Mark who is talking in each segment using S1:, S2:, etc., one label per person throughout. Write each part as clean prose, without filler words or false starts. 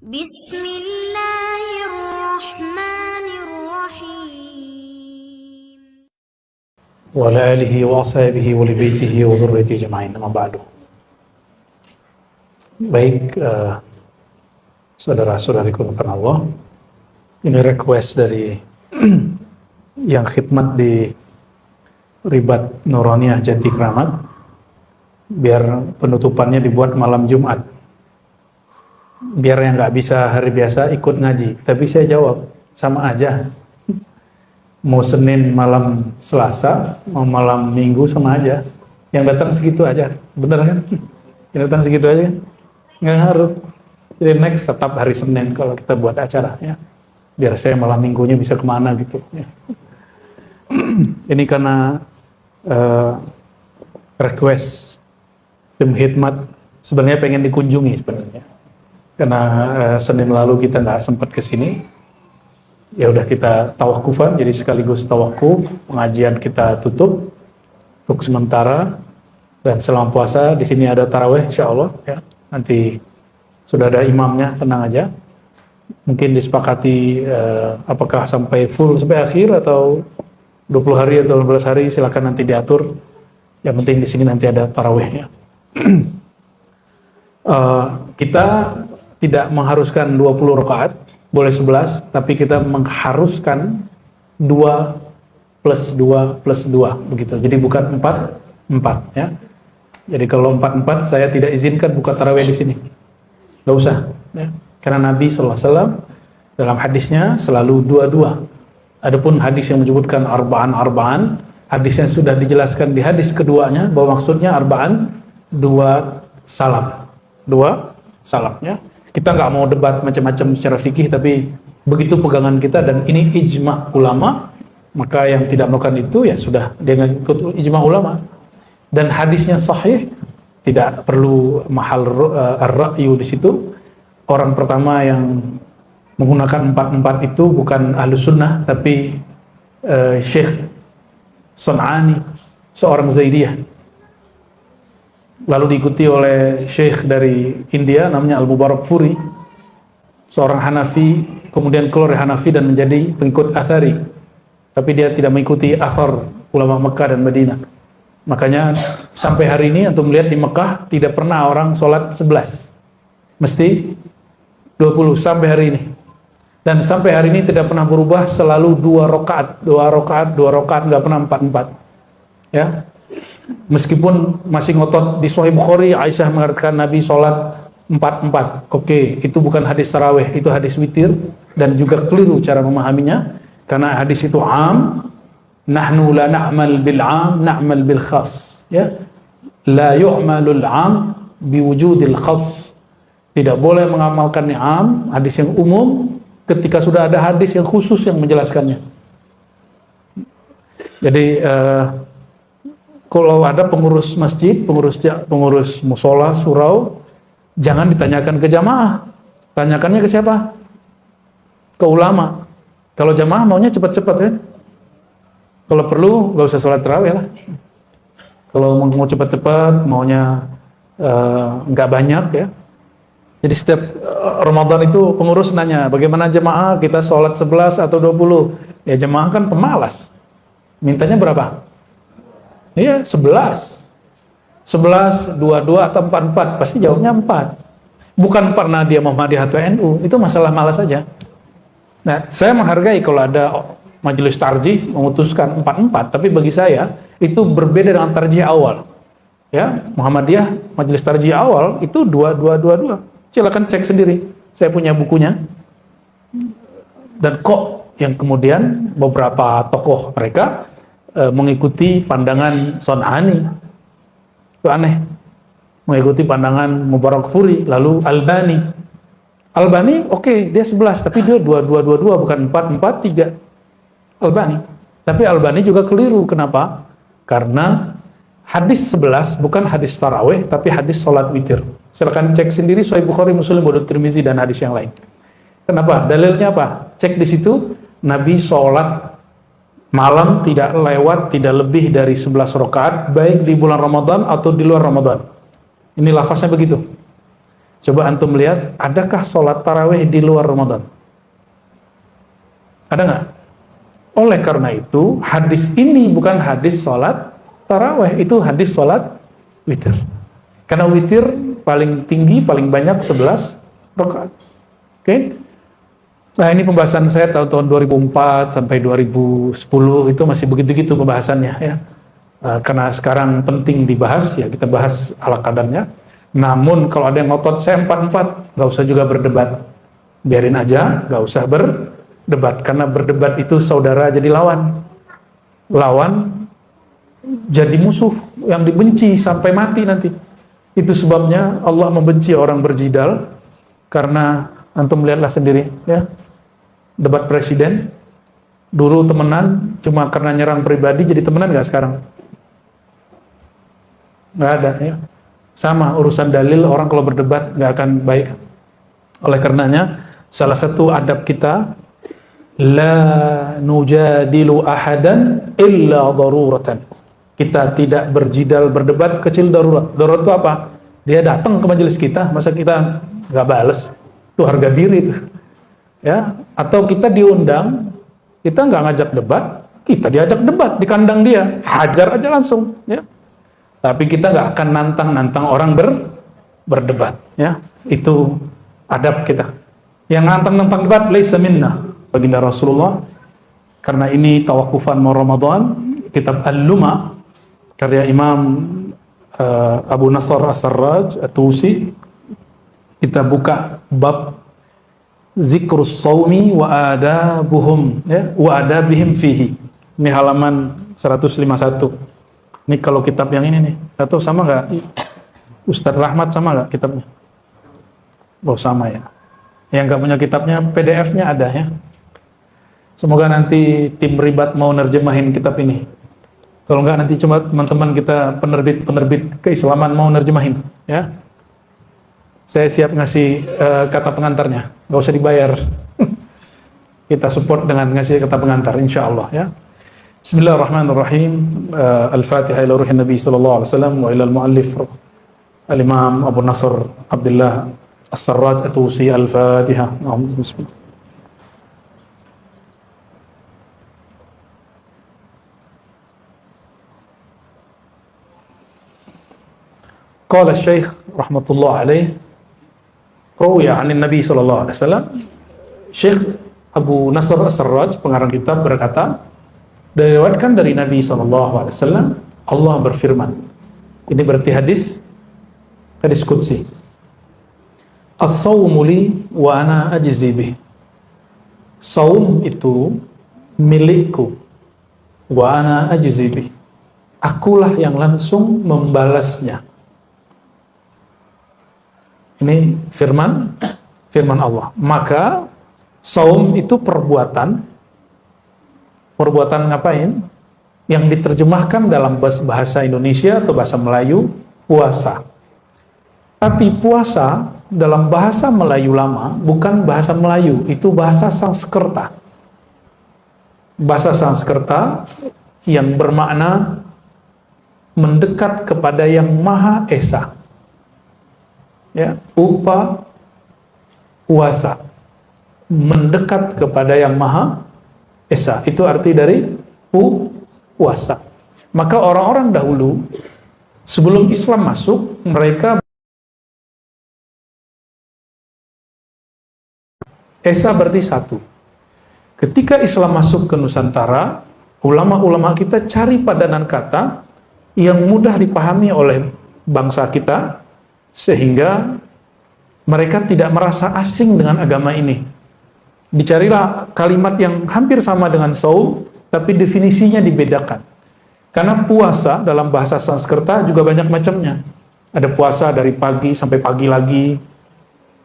S1: Bismillahirrahmanirrahim.
S2: Wa ala alihi wa ashabihi wa li baitihi wa dzurriyyatihi ajma'in, amma ba'du. Baik, saudara-saudariku karena Allah, ini request dari yang khidmat di Ribat Nuraniyah Jati Kramat, biar penutupannya dibuat malam Jumat, biar yang nggak bisa hari biasa ikut ngaji. Tapi saya jawab, sama aja, mau Senin malam Selasa, mau malam Minggu sama aja, yang datang segitu aja, bener kan? Yang datang segitu aja kan? Nggak ngaruh. Jadi next tetap hari Senin kalau kita buat acara, ya, biar saya malam Minggunya bisa kemana gitu, ya. Ini karena request tim khidmat, sebenarnya pengen dikunjungi sebenarnya, karena Senin lalu kita nggak sempat kesini. Ya udah kita tawakufan, jadi sekaligus tawakuf, pengajian kita tutup untuk sementara, dan selama puasa di sini ada taraweh insya Allah, ya. Nanti sudah ada imamnya, tenang aja. Mungkin disepakati apakah sampai full sampai akhir atau 20 hari atau 15 hari, silakan nanti diatur. Yang penting di sini nanti ada tarawehnya. Kita tidak mengharuskan 20 rakaat, boleh 11, tapi kita mengharuskan 2 plus 2 plus 2 begitu. Jadi bukan 4 ya. Jadi kalau 4 saya tidak izinkan buka tarawih di sini. Nggak usah, ya. Karena Nabi SAW dalam hadisnya selalu 2. Adapun hadis yang menyebutkan arba'an, hadisnya sudah dijelaskan di hadis keduanya bahwa maksudnya arba'an 2 salam, ya. Kita nggak mau debat macam-macam secara fikih, tapi begitu pegangan kita dan ini ijma' ulama, maka yang tidak melakukan itu ya sudah dia ikut ijma' ulama. Dan hadisnya sahih, tidak perlu mahal ar-ra'yu di situ. Orang pertama yang menggunakan 4 itu bukan Ahlus Sunnah, tapi Syekh San'ani, seorang Zaidiyah. Lalu diikuti oleh Syekh dari India namanya Al-Mubarak Furi, seorang Hanafi, kemudian keluar dari Hanafi dan menjadi pengikut Athari. Tapi dia tidak mengikuti athar ulama Mekah dan Madinah. Makanya sampai hari ini antum melihat di Mekah tidak pernah orang sholat 11, mesti 20 sampai hari ini. Dan sampai hari ini tidak pernah berubah, selalu 2 rakaat, nggak pernah 4, ya. Meskipun masih ngotot di Sahih Bukhari, Aisyah mengatakan Nabi sholat 4. Oke, itu bukan hadis tarawih, itu hadis witir, dan juga keliru cara memahaminya, karena hadis itu am. Nahnu la na'mal bil am, na'mal bil khas, ya. La yu'malul am biwujudil khas. Tidak boleh mengamalkan am, hadis yang umum, ketika sudah ada hadis yang khusus yang menjelaskannya. Jadi kalau ada pengurus masjid, pengurus musola, surau, jangan ditanyakan ke jamaah, tanyakannya ke siapa? Ke ulama. Kalau jamaah maunya cepat-cepat, kan? Kalau perlu nggak usah sholat tarawih lah. Kalau mau cepat-cepat, maunya nggak banyak, ya. Jadi setiap Ramadan itu pengurus nanya, bagaimana jemaah, kita sholat 11 atau 20? Ya jemaah kan pemalas, mintanya berapa? Iya 11, 22 atau 44, pasti jawabnya 4. Bukan karena dia Muhammadiyah atau NU, itu masalah malas saja. Nah, saya menghargai kalau ada majelis tarjih memutuskan 4, tapi bagi saya itu berbeda dengan tarjih awal. Ya, Muhammadiyah majelis tarjih awal itu 2. Silakan cek sendiri, saya punya bukunya. Dan kok yang kemudian beberapa tokoh mereka mengikuti pandangan San'ani, itu aneh. Mengikuti pandangan Mubarak Furi, lalu Albani, oke, dia 11, tapi dia 2, bukan 4, 3. Albani. Tapi Albani juga keliru. Kenapa? Karena hadis 11 bukan hadis tarawih, tapi hadis sholat witir. Silakan cek sendiri Sahih Bukhari, Muslim, Abu Tirmizi, dan hadis yang lain. Kenapa? Dalilnya apa? Cek di situ, Nabi sholat malam tidak lewat, tidak lebih dari 11 rakaat, baik di bulan Ramadan atau di luar Ramadan. Ini lafaznya begitu. Coba antum lihat, adakah sholat tarawih di luar Ramadan? Ada nggak? Oleh karena itu, hadis ini bukan hadis sholat tarawih, itu hadis sholat witir. Karena witir paling tinggi, paling banyak 11 rakaat. Oke? Nah, ini pembahasan saya tahun 2004 sampai 2010 itu masih begitu-gitu pembahasannya ya. Karena sekarang penting dibahas, ya kita bahas ala kadarnya. Namun kalau ada yang ngotot saya 44, nggak usah juga berdebat, biarin aja, nggak usah berdebat, karena berdebat itu saudara jadi lawan jadi musuh yang dibenci sampai mati nanti. Itu sebabnya Allah membenci orang berjidal, karena antum lihatlah sendiri ya, debat presiden dulu temenan cuma karena nyerang pribadi, jadi temenan nggak sekarang? Nggak ada ya. Sama urusan dalil, orang kalau berdebat nggak akan baik. Oleh karenanya salah satu adab kita, la nujadilu ahadan illa daruratan. Kita tidak berjidal berdebat kecil darurat. Darurat itu apa? Dia datang ke majelis kita, masa kita nggak bales? Itu harga diri itu. Ya, atau kita diundang, kita nggak ngajak debat, kita diajak debat di kandang dia, hajar aja langsung ya. Tapi kita nggak akan nantang orang berdebat, ya. Itu adab kita. Yang nantang debat, laisa minna, baginda Rasulullah. Karena ini tawakufan mau Ramadan, kitab Al-Luma, karya Imam Abu Nasr As-Sarraj At-Tusi. Kita buka bab zikrus sawmi wa adabuhum, ya, wa adabihim fihi. Ini halaman 151. Ini kalau kitab yang ini nih, atau sama nggak? Ustadz Rahmat sama nggak kitabnya? Oh sama ya. Yang nggak punya kitabnya, PDF-nya ada ya. Semoga nanti tim ribat mau nerjemahin kitab ini. Kalau nggak nanti cuma teman-teman kita penerbit keislaman mau nerjemahin, ya. Saya siap ngasih kata pengantarnya, nggak usah dibayar. Kita support dengan ngasih kata pengantar, insya Allah ya. Bismillahirrahmanirrahim. Al-Fatihah ila ruhin Nabi sallallahu alaihi wasallam wa ila al-muallif Al-Imam Abu Nasr Abdullah As-Sarraj At-Tusi. Al-Fatihah. Bismillah. Qala Syekh rahmatullah alaih, ruwiya 'an Nabi sallallahu alaihi wasallam. Syekh Abu Nasr As-Sarraj pengarang kitab berkata, diriwayatkan dari Nabi SAW, Allah berfirman. Ini berarti hadis qudsi. As-sawmu li wa ana ajzi bih. Saum itu milikku, wa ana ajzi bih. Akulah yang langsung membalasnya. Ini firman Allah. Maka saum itu perbuatan ngapain? Yang diterjemahkan dalam bahasa Indonesia atau bahasa Melayu, puasa. Tapi puasa dalam bahasa Melayu lama bukan bahasa Melayu, itu bahasa Sanskerta. Bahasa Sanskerta yang bermakna mendekat kepada yang Maha Esa. Ya, puasa. Mendekat kepada yang Maha Esa, itu arti dari puasa. Maka orang-orang dahulu sebelum Islam masuk, mereka Esa berarti satu. Ketika Islam masuk ke Nusantara, ulama-ulama kita cari padanan kata yang mudah dipahami oleh bangsa kita, sehingga mereka tidak merasa asing dengan agama ini. Dicarilah kalimat yang hampir sama dengan saum, tapi definisinya dibedakan. Karena puasa dalam bahasa Sanskerta juga banyak macamnya. Ada puasa dari pagi sampai pagi lagi,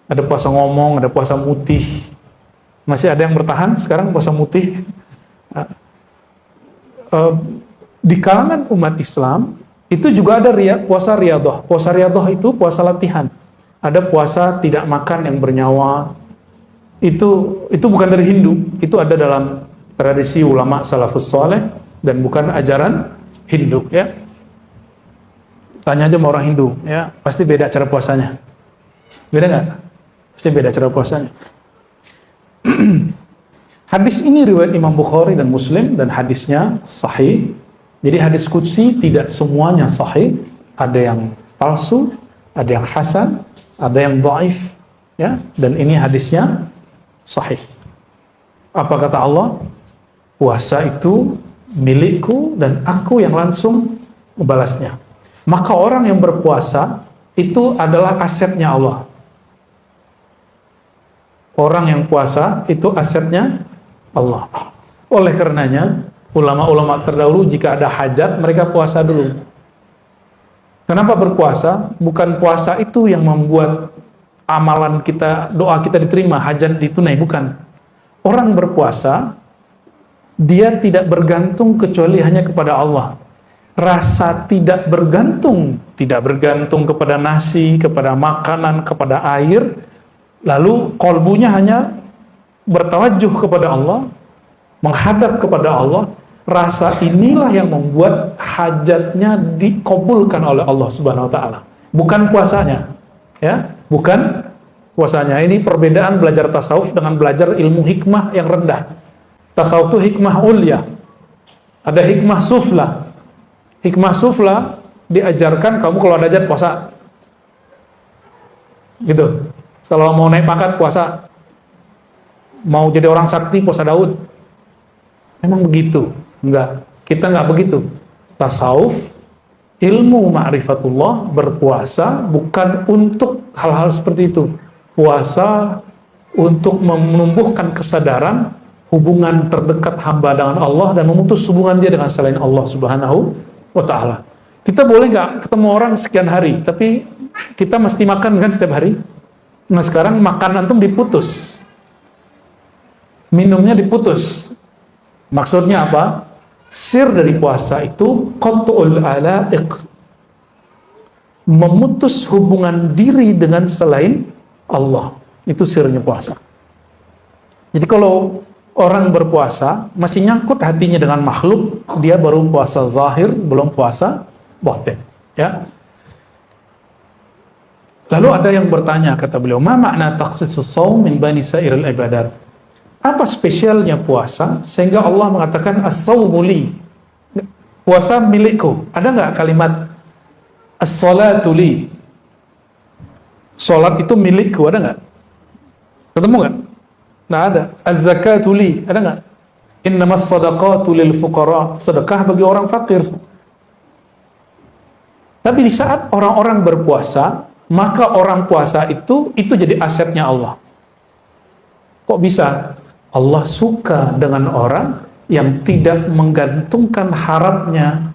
S2: ada puasa ngomong, ada puasa mutih. Masih ada yang bertahan sekarang puasa mutih. Di kalangan umat Islam, itu juga ada puasa riyadhah. Puasa riyadhah itu puasa latihan. Ada puasa tidak makan yang bernyawa. Itu bukan dari Hindu, itu ada dalam tradisi ulama salafus saleh dan bukan ajaran Hindu ya. Tanya aja sama orang Hindu ya, pasti beda cara puasanya. Beda nggak? Pasti beda cara puasanya. Hadis ini riwayat Imam Bukhari dan Muslim dan hadisnya sahih. Jadi hadis qudsi tidak semuanya sahih. Ada yang palsu, ada yang hasan, ada yang dhaif, ya. Dan ini hadisnya sahih. Apa kata Allah? Puasa itu milikku dan aku yang langsung membalasnya. Maka orang yang berpuasa itu adalah asetnya Allah. Orang yang puasa itu asetnya Allah. Oleh karenanya, ulama-ulama terdahulu jika ada hajat, mereka puasa dulu. Kenapa berpuasa? Bukan puasa itu yang membuat amalan kita, doa kita diterima, hajat ditunai, bukan. Orang berpuasa, dia tidak bergantung kecuali hanya kepada Allah. Rasa tidak bergantung kepada nasi, kepada makanan, kepada air, lalu kolbunya hanya bertawajuh kepada Allah, menghadap kepada Allah. Rasa inilah yang membuat hajatnya dikabulkan oleh Allah Subhanahu wa taala. Bukan puasanya. Ya, bukan puasanya. Ini perbedaan belajar tasawuf dengan belajar ilmu hikmah yang rendah. Tasawuf itu hikmah ulya. Ada hikmah sufla. Hikmah sufla diajarkan kamu kalau ada hajat puasa. Gitu. Kalau mau naik pangkat puasa. Mau jadi orang sakti puasa Daud. Memang begitu. Enggak, kita enggak begitu. Tasawuf, ilmu ma'rifatullah, berpuasa bukan untuk hal-hal seperti itu. Puasa untuk menumbuhkan kesadaran hubungan terdekat hamba dengan Allah dan memutus hubungan dia dengan selain Allah Subhanahu wa ta'ala. Kita boleh nggak ketemu orang sekian hari, tapi kita mesti makan kan setiap hari. Nah sekarang makan antum diputus, minumnya diputus. Maksudnya apa? Sir dari puasa itu qat'ul ala'iq, memutus hubungan diri dengan selain Allah. Itu sirnya puasa. Jadi kalau orang berpuasa masih nyangkut hatinya dengan makhluk, dia baru puasa zahir, belum puasa batin, ya. Lalu ada yang bertanya, kata beliau, ma makna takhsisus shaum min bani sa'iril ibadat? Apa spesialnya puasa sehingga Allah mengatakan as-shaumu li, puasa milikku? Ada nggak kalimat as-salatu li, salat itu milikku? Ada nggak? Ketemu nggak? Nah ada. Az-zakatu li, ada nggak? Innamas sadaqatu lil fuqara, sedekah bagi orang fakir. Tapi di saat orang-orang berpuasa, maka orang puasa itu jadi asetnya Allah. Kok bisa? Allah suka dengan orang yang tidak menggantungkan harapnya,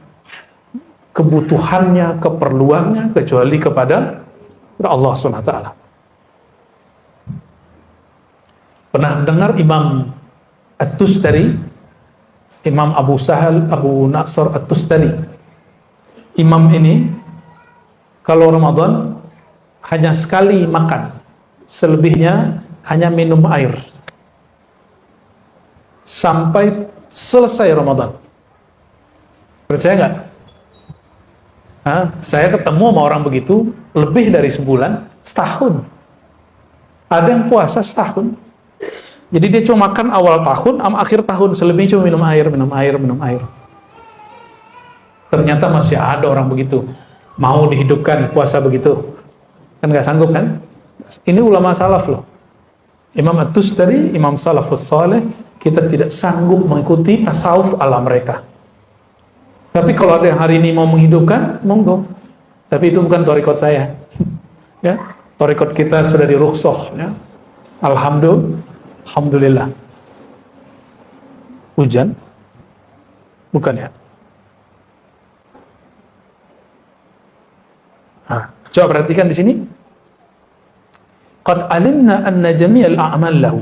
S2: kebutuhannya, keperluannya kecuali kepada Allah SWT. Pernah dengar Imam At-Tustari, Imam Abu Sahal Abu Nasr At-Tustari? Imam ini kalau Ramadan hanya sekali makan, selebihnya hanya minum air sampai selesai Ramadan. Percaya nggak? Saya ketemu sama orang begitu lebih dari sebulan, setahun. Ada yang puasa setahun. Jadi dia cuma makan awal tahun sama akhir tahun, selebihnya cuma minum air, minum air, minum air. Ternyata masih ada orang begitu, mau dihidupkan puasa begitu, kan nggak sanggup kan? Ini ulama salaf loh. Imam At-Tustari, Imam Salafus Saleh, kita tidak sanggup mengikuti tasawuf ala mereka. Tapi kalau ada yang hari ini mau menghidupkan, monggo. Tapi itu bukan thariqat saya. Ya, thariqat kita sudah dirukhsah. Ya. Alhamdulillah. Hujan? Bukan ya? Coba perhatikan di sini. Qad alimna anna jami'al a'mal lahu.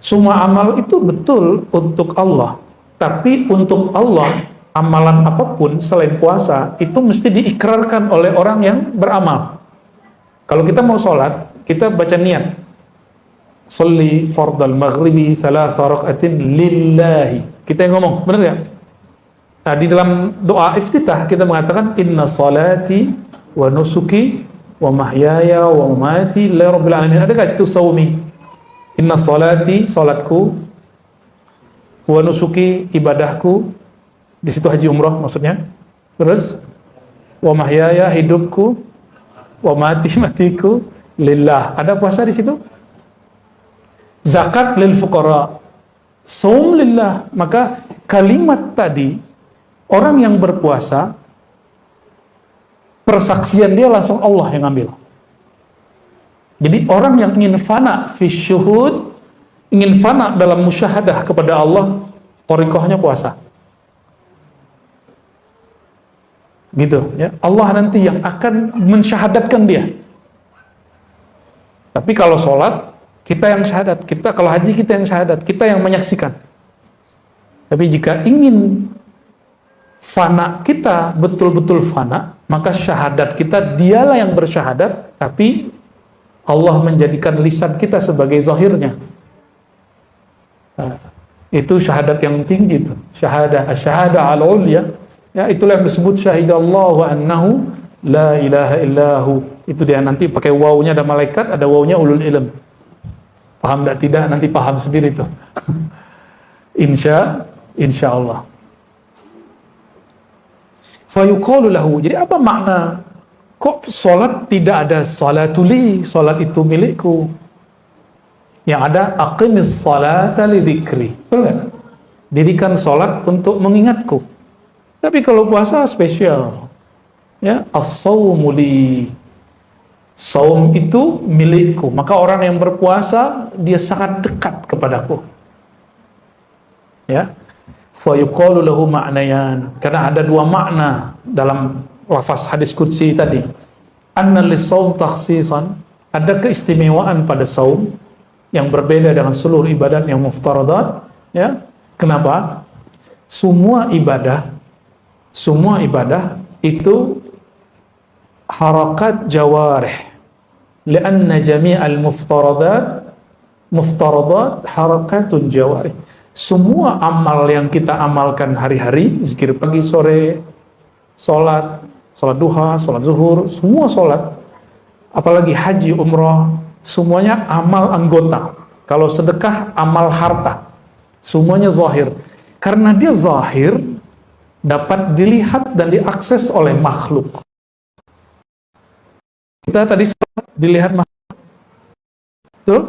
S2: Semua amal itu betul untuk Allah, tapi untuk Allah amalan apapun selain puasa itu mesti diikrarkan oleh orang yang beramal. Kalau kita mau sholat, kita baca niat. Sholli fardal maghribi salasa raka'atin lillahi. Kita yang ngomong, benar nggak? Nah, di dalam doa iftitah kita mengatakan inna salati wa nusuki wa mahyaya wa mamati lillahi rabbil alamin. Ada enggak situ saumi? Inna salati, salatku, wa nusuki, ibadahku. Di situ haji umrah maksudnya. Terus wa mahyaya, hidupku, wa mati, matiku lillah. Ada puasa di situ? Zakat lil fuqara, saum lillah. Maka kalimat tadi, orang yang berpuasa, persaksian dia langsung Allah yang ambil. Jadi orang yang ingin fana fi syuhud, ingin fana dalam musyahadah kepada Allah, thariqahnya puasa. Gitu ya. Allah nanti yang akan mensyahadatkan dia. Tapi kalau sholat, kita yang syahadat. Kita kalau haji, kita yang syahadat. Kita yang menyaksikan. Tapi jika ingin fana kita betul-betul fana, maka syahadat kita dialah yang bersyahadat, tapi Allah menjadikan lisan kita sebagai zahirnya. Nah, itu syahadat yang tinggi itu. Syahadah al-ulya. Ya, itulah yang disebut syahidallahu annahu la ilaha illahu. Itu dia nanti pakai wawunya ada malaikat, ada wawunya ulul ilm. Paham tidak? Nanti paham sendiri tuh. Insya Allah. Fayuqalu lahu. Jadi apa makna? Kok solat tidak ada salatuli, solat itu milikku? Yang ada aqimis salata li dzikri. Betul nggak? Dirikan solat untuk mengingatku. Tapi kalau puasa spesial. Ya, as-saumu li. Saum itu milikku. Maka orang yang berpuasa dia sangat dekat kepadaku. Ya. Fa yuqalu lahu ma'nayan. Karena ada dua makna dalam lafaz hadis qudsi tadi. Anna lis-shaum takhsisan, ada keistimewaan pada saum yang berbeda dengan seluruh ibadat yang muftaradat, ya. Kenapa? Semua ibadah itu harakat jawarih. Lianna jami'al muftaradat harakatun jawarih. Semua amal yang kita amalkan hari-hari, zikir pagi, sore, salat duha, salat zuhur, semua salat, apalagi haji, umrah, semuanya amal anggota. Kalau sedekah, amal harta. Semuanya zahir. Karena dia zahir, dapat dilihat dan diakses oleh makhluk. Kita tadi dilihat makhluk. Betul?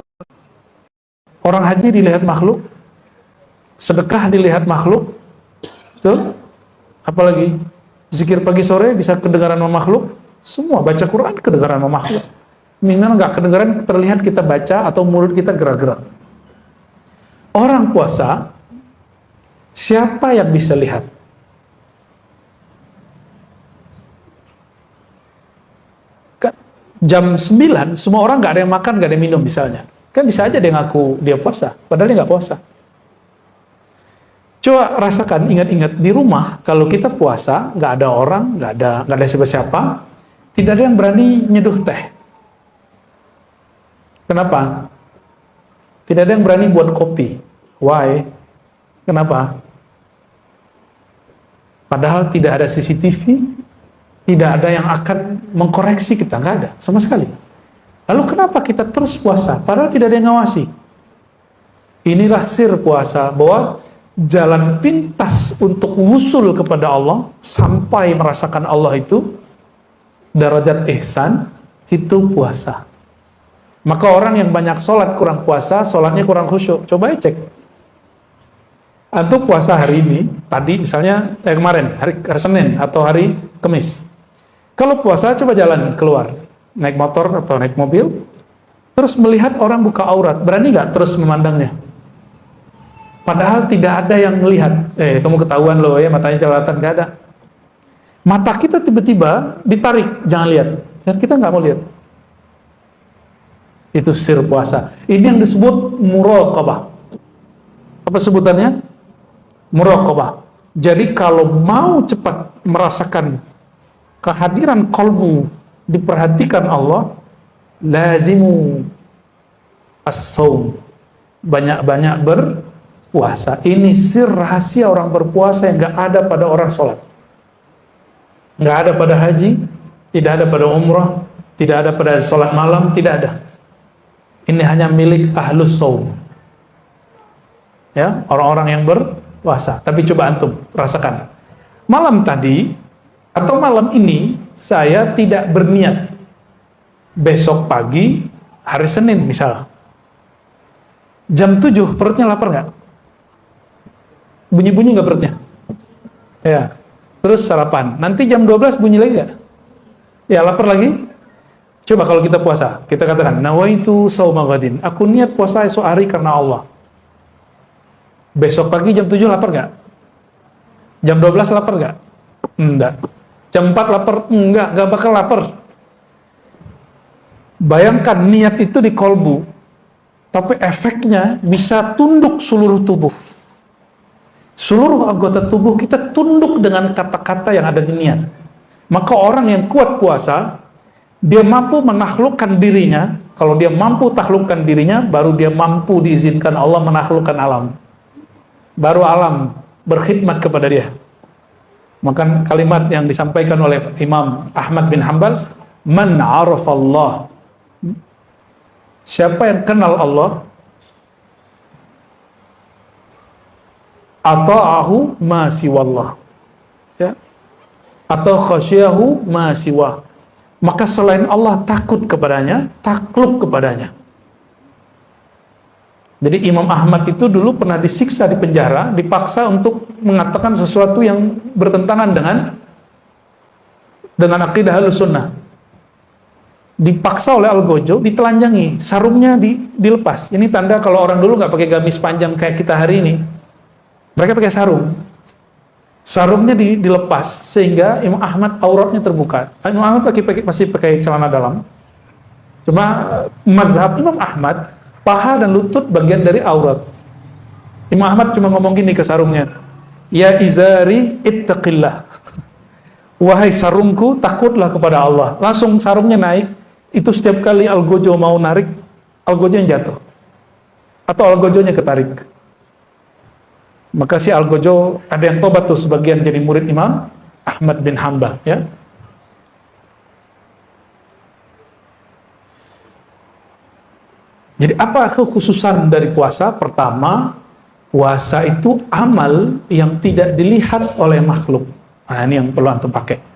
S2: Orang haji dilihat makhluk. Sedekah dilihat makhluk. Betul? Apalagi zikir pagi sore bisa kedengaran sama makhluk. Semua baca Quran kedengaran sama makhluk. Minimal nggak kedengaran terlihat kita baca atau mulut kita gerak-gerak. Orang puasa, siapa yang bisa lihat? Jam 9, semua orang nggak ada yang makan, nggak ada yang minum misalnya. Kan bisa aja dia ngaku dia puasa, padahal dia nggak puasa. Coba rasakan, ingat-ingat di rumah kalau kita puasa, nggak ada orang, nggak ada siapa-siapa, tidak ada yang berani nyeduh teh. Kenapa? Tidak ada yang berani buat kopi. Why? Kenapa? Padahal tidak ada CCTV, tidak ada yang akan mengkoreksi kita, nggak ada sama sekali. Lalu kenapa kita terus puasa? Padahal tidak ada yang ngawasi. Inilah sir puasa, bahwa jalan pintas untuk wusul kepada Allah, sampai merasakan Allah itu, derajat ihsan, itu puasa. Maka orang yang banyak sholat kurang puasa, sholatnya kurang khusyuk. Coba cek. Antum puasa hari ini, tadi misalnya kemarin, hari Senin atau hari Kamis. Kalau puasa coba jalan keluar, naik motor atau naik mobil, terus melihat orang buka aurat, berani nggak terus memandangnya? Padahal tidak ada yang melihat. Kamu ketahuan loh ya, matanya jelalatan, nggak ada. Mata kita tiba-tiba ditarik, jangan lihat. Dan kita nggak mau lihat. Itu sir puasa. Ini yang disebut muraqabah. Apa sebutannya? Muraqabah. Jadi kalau mau cepat merasakan kehadiran kalbu, diperhatikan Allah, lazimu as-saum. Banyak-banyak berpuasa. Ini sir rahasia orang berpuasa yang nggak ada pada orang sholat. Nggak ada pada haji, tidak ada pada umrah, Tidak ada pada sholat malam, tidak ada. Ini hanya milik ahlus shaum. Ya, orang-orang yang berpuasa. Tapi coba antum rasakan. Malam tadi atau malam ini saya tidak berniat. Besok pagi hari Senin misal. Jam 7 perutnya lapar nggak? Bunyi-bunyi nggak perutnya? Ya. Terus sarapan. Nanti jam 12 bunyi lagi nggak? Ya, lapar lagi. Coba kalau kita puasa, kita katakan nawaitu shauma ghadin. Aku niat puasa esok hari karena Allah. Besok pagi jam 7 lapar nggak? Jam 12 lapar nggak? Enggak. Jam 4 lapar? Enggak bakal lapar. Bayangkan niat itu di kolbu, tapi efeknya bisa tunduk seluruh tubuh. Seluruh anggota tubuh kita tunduk dengan kata-kata yang ada di niat. Maka orang yang kuat puasa, dia mampu menaklukkan dirinya. Kalau dia mampu taklukkan dirinya, baru dia mampu diizinkan Allah menaklukkan alam. Baru alam berkhidmat kepada dia. Maka kalimat yang disampaikan oleh Imam Ahmad bin Hanbal, man arafallah, siapa yang kenal Allah, ata'ahu ma siwallah, ya, atau khasyahu ma siwah, maka selain Allah takut kepadanya, takluk kepadanya. Jadi Imam Ahmad itu dulu pernah disiksa di penjara, dipaksa untuk mengatakan sesuatu yang bertentangan dengan akidah Ahlussunnah. Dipaksa oleh Algojo, ditelanjangi, sarungnya dilepas. Ini tanda kalau orang dulu nggak pakai gamis panjang kayak kita hari ini. Mereka pakai sarung. Sarungnya dilepas sehingga Imam Ahmad auratnya terbuka. Imam Ahmad masih pakai celana dalam. Cuma mazhab Imam Ahmad, paha dan lutut bagian dari aurat. Imam Ahmad cuma ngomong gini ke sarungnya, ya izari ittaqillah, wahai sarungku takutlah kepada Allah. Langsung sarungnya naik. Itu setiap kali Algojo mau narik, Algojo yang jatuh atau Algojonya ketarik. Maka si Algojo ada yang tobat tuh, sebagian jadi murid Imam Ahmad bin Hanbal, ya. Jadi apa kekhususan dari puasa? Pertama, puasa itu amal yang tidak dilihat oleh makhluk. Nah, ini yang perlu antum pakai.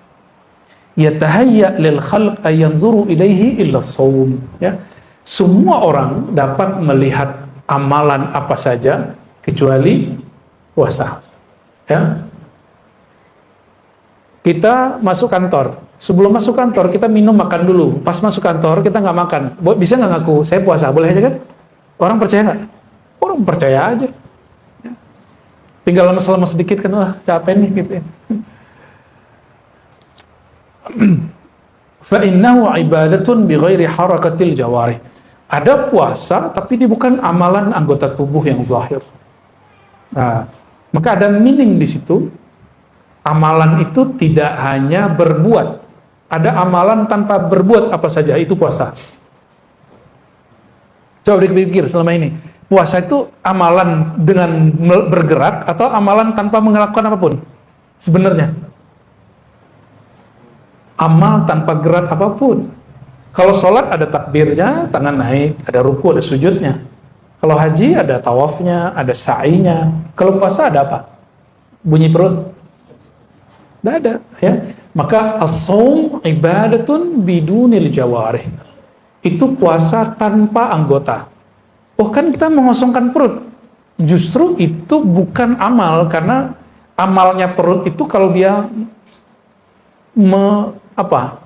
S2: Yatahayya lil khalq ay yanzuru ilaihi illa shaum, ya. Semua orang dapat melihat amalan apa saja kecuali puasa. Ya. Kita masuk kantor. Sebelum masuk kantor kita minum makan dulu. Pas masuk kantor kita nggak makan. Bisa nggak ngaku saya puasa? Boleh aja kan? Orang percaya nggak? Orang percaya aja. Ya. Tinggal lemes-lemes sedikit kan, wah capek nih gitu. Fa innahu ibadatun bi ghairi harakatil jawarih. Ada puasa tapi ini bukan amalan anggota tubuh yang zahir. Nah, maka ada meaning di situ. Amalan itu tidak hanya berbuat. Ada amalan tanpa berbuat apa saja, itu puasa. Coba dipikir selama ini. Puasa itu amalan dengan bergerak atau amalan tanpa melakukan apapun? Sebenarnya. Amal tanpa gerak apapun. Kalau sholat ada takbirnya, tangan naik, ada ruku, ada sujudnya. Kalau haji ada tawafnya, ada sa'inya. Kalau puasa ada apa? Bunyi perut? Tidak ada, ya. Maka as-shaum ibadatun bidunil jawarih. Itu puasa tanpa anggota. Oh, kan kita mengosongkan perut. Justru itu bukan amal, karena amalnya perut itu kalau dia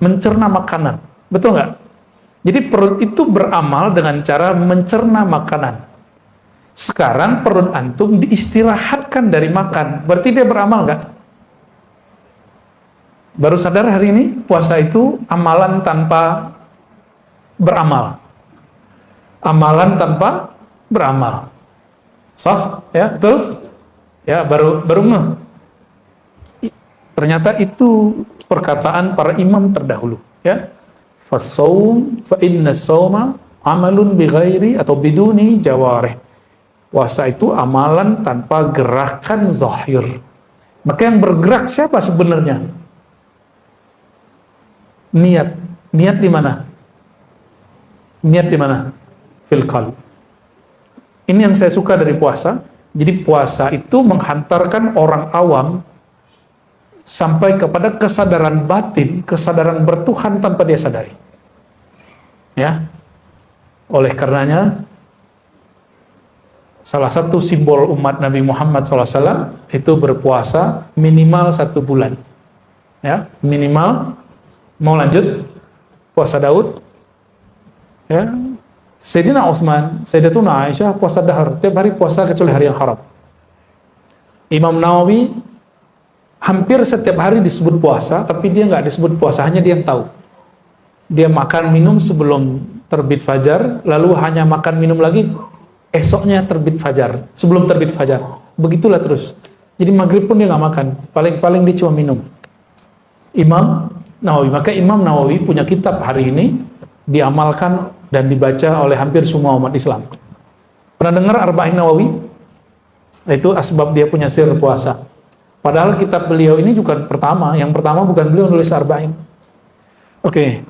S2: mencerna makanan. Betul nggak? Jadi perut itu beramal dengan cara mencerna makanan. Sekarang perut antum diistirahatkan dari makan. Berarti dia beramal nggak? Baru sadar hari ini puasa itu amalan tanpa beramal. Amalan tanpa beramal. Sah? Ya, betul? Ya, baru ngeh. Ternyata itu perkataan para imam terdahulu, ya. Fassaum fa inna sauma amalun bighairi atau biduni jawarih. Puasa itu amalan tanpa gerakan zahir. Maka yang bergerak siapa sebenarnya? Niat. Niat di mana? Niat di mana? Fil qalb. Ini yang saya suka dari puasa. Jadi puasa itu menghantarkan orang awam sampai kepada kesadaran batin, kesadaran bertuhan tanpa dia sadari. Ya. Oleh karenanya, salah satu simbol umat Nabi Muhammad SAW itu berpuasa minimal 1 bulan. Ya, minimal. Mau lanjut? Puasa Daud. Ya. Sayyidina Utsman, Sayyidatuna Aisyah puasa dahar, tiap hari puasa kecuali hari yang haram. Imam Nawawi hampir setiap hari disebut puasa, tapi dia nggak disebut puasa, hanya dia yang tahu. Dia makan minum sebelum terbit fajar, lalu hanya makan minum lagi esoknya terbit fajar, sebelum terbit fajar. Begitulah terus. Jadi maghrib pun dia nggak makan, paling-paling dia cuma minum. Imam Nawawi, maka Imam Nawawi punya kitab hari ini diamalkan dan dibaca oleh hampir semua umat Islam. Pernah dengar Arba'in Nawawi? Itu asbab dia punya sir puasa. Padahal kitab beliau ini juga pertama, yang pertama bukan beliau nulis Arba'in. Oke.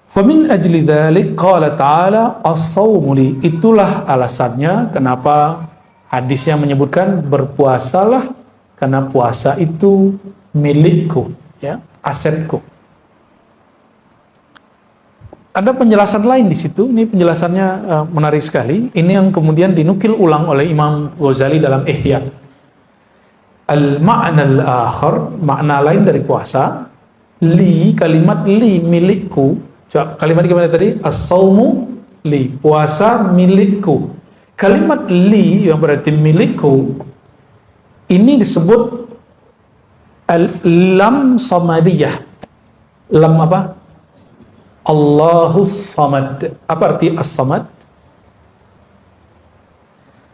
S2: Famin ajli dzalik qala ta'ala as-shaumu li. Itulah alasannya kenapa hadisnya menyebutkan berpuasalah karena puasa itu milikku, ya, asetku. Ada penjelasan lain di situ. Ini penjelasannya menarik sekali. Ini yang kemudian dinukil ulang oleh Imam Ghazali dalam Ihya. Al-ma'na al-akhar, makna lain dari puasa, li, kalimat li, milikku. Coba, kalimat gimana tadi? As-shaumu li, puasa milikku. Kalimat li yang berarti milikku ini disebut lam samadiyah. Lam apa? Allahus samad. Apa arti as-samad?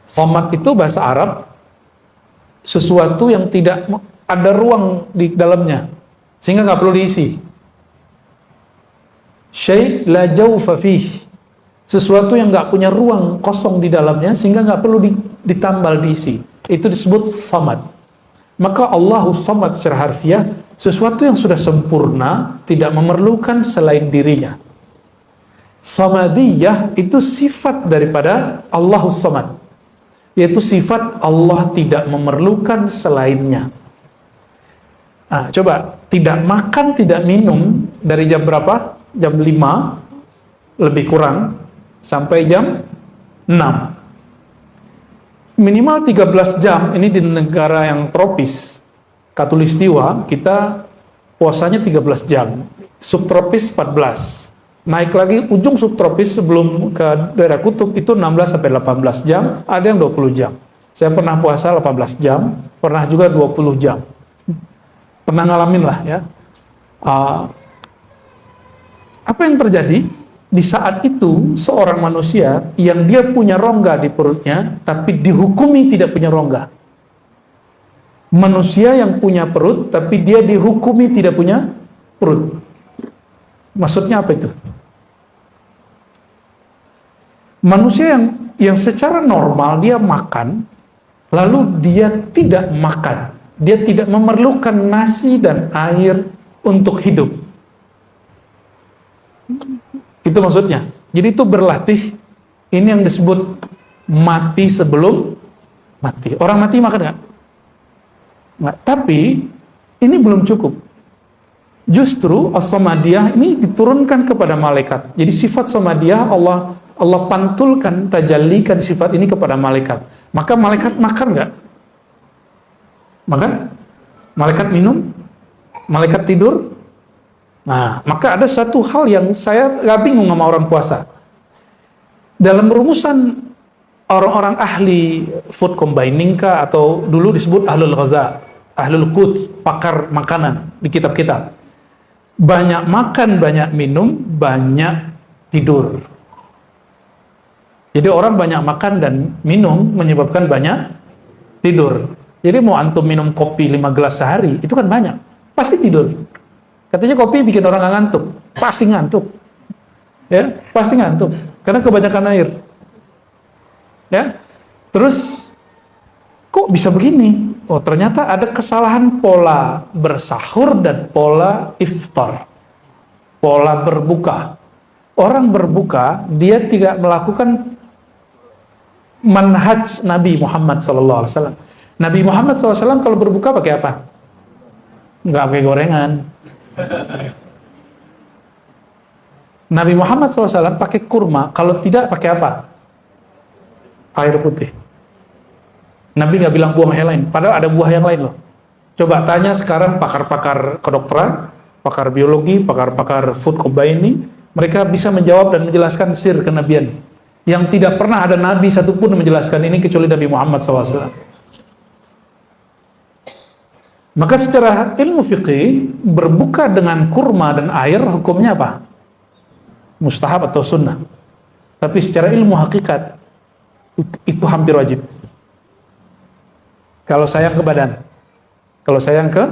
S2: Samad itu bahasa Arab sesuatu yang tidak ada ruang di dalamnya, sehingga nggak perlu diisi. Syai' la jawfa fih, sesuatu yang nggak punya ruang kosong di dalamnya, sehingga nggak perlu ditambal, diisi. Itu disebut samad. Maka Allahus samad secara harfiah, sesuatu yang sudah sempurna, tidak memerlukan selain dirinya. Samadiyah itu sifat daripada Allahus samad, yaitu sifat Allah tidak memerlukan selainnya. Nah, coba, tidak makan, tidak minum dari jam berapa? Jam 5 lebih kurang sampai jam 6. Minimal 13 jam, ini di negara yang tropis, Katulistiwa, kita puasanya 13 jam, subtropis 14. Naik lagi ujung subtropis sebelum ke daerah kutub itu 16 sampai 18 jam, ada yang 20 jam. Saya pernah puasa 18 jam, pernah juga 20 jam. Pernah ngalamin lah ya. Apa yang terjadi? Di saat itu seorang manusia yang dia punya rongga di perutnya, tapi dihukumi tidak punya rongga. Manusia yang punya perut, tapi dia dihukumi tidak punya perut. Maksudnya apa itu? Manusia yang secara normal dia makan, lalu dia tidak makan. Dia tidak memerlukan nasi dan air untuk hidup. Itu maksudnya. Jadi itu berlatih. Ini yang disebut mati sebelum mati. Orang mati makan nggak? Nggak. Tapi ini belum cukup. Justru as-samadiyah ini diturunkan kepada malaikat. Jadi sifat samadiyah Allah pantulkan, tajallikan sifat ini kepada malaikat. Maka malaikat makan nggak? Makan? Malaikat minum? Malaikat tidur? Nah, maka ada satu hal yang saya gak bingung sama orang puasa. Dalam rumusan orang-orang ahli food combining kah, atau dulu disebut ahlul ghaza, ahlul quds, pakar makanan di kitab-kitab. Banyak makan, banyak minum, banyak tidur. Jadi orang banyak makan dan minum menyebabkan banyak tidur. Jadi mau antum minum kopi 5 gelas sehari, itu kan banyak. Pasti tidur. Katanya kopi bikin orang nggak ngantuk, pasti ngantuk, ya pasti ngantuk, karena kebanyakan air, ya. Terus kok bisa begini? Oh ternyata ada kesalahan pola bersahur dan pola iftar, pola berbuka. orang berbuka, dia tidak melakukan manhaj Nabi Muhammad SAW. Nabi Muhammad SAW kalau berbuka pakai apa? Nggak pakai gorengan. Nabi Muhammad SAW pakai kurma, kalau tidak pakai apa? Air putih. Nabi nggak bilang buah yang lain, padahal ada buah yang lain loh. Coba tanya sekarang pakar-pakar kedokteran, pakar biologi, pakar-pakar food combining, mereka bisa menjawab dan menjelaskan sir kenabian. Yang tidak pernah ada Nabi satupun menjelaskan ini kecuali Nabi Muhammad SAW. Maka secara ilmu fikih, berbuka dengan kurma dan air hukumnya apa? Mustahab atau sunnah. Tapi secara ilmu hakikat, itu hampir wajib. Kalau sayang ke badan. Kalau sayang ke,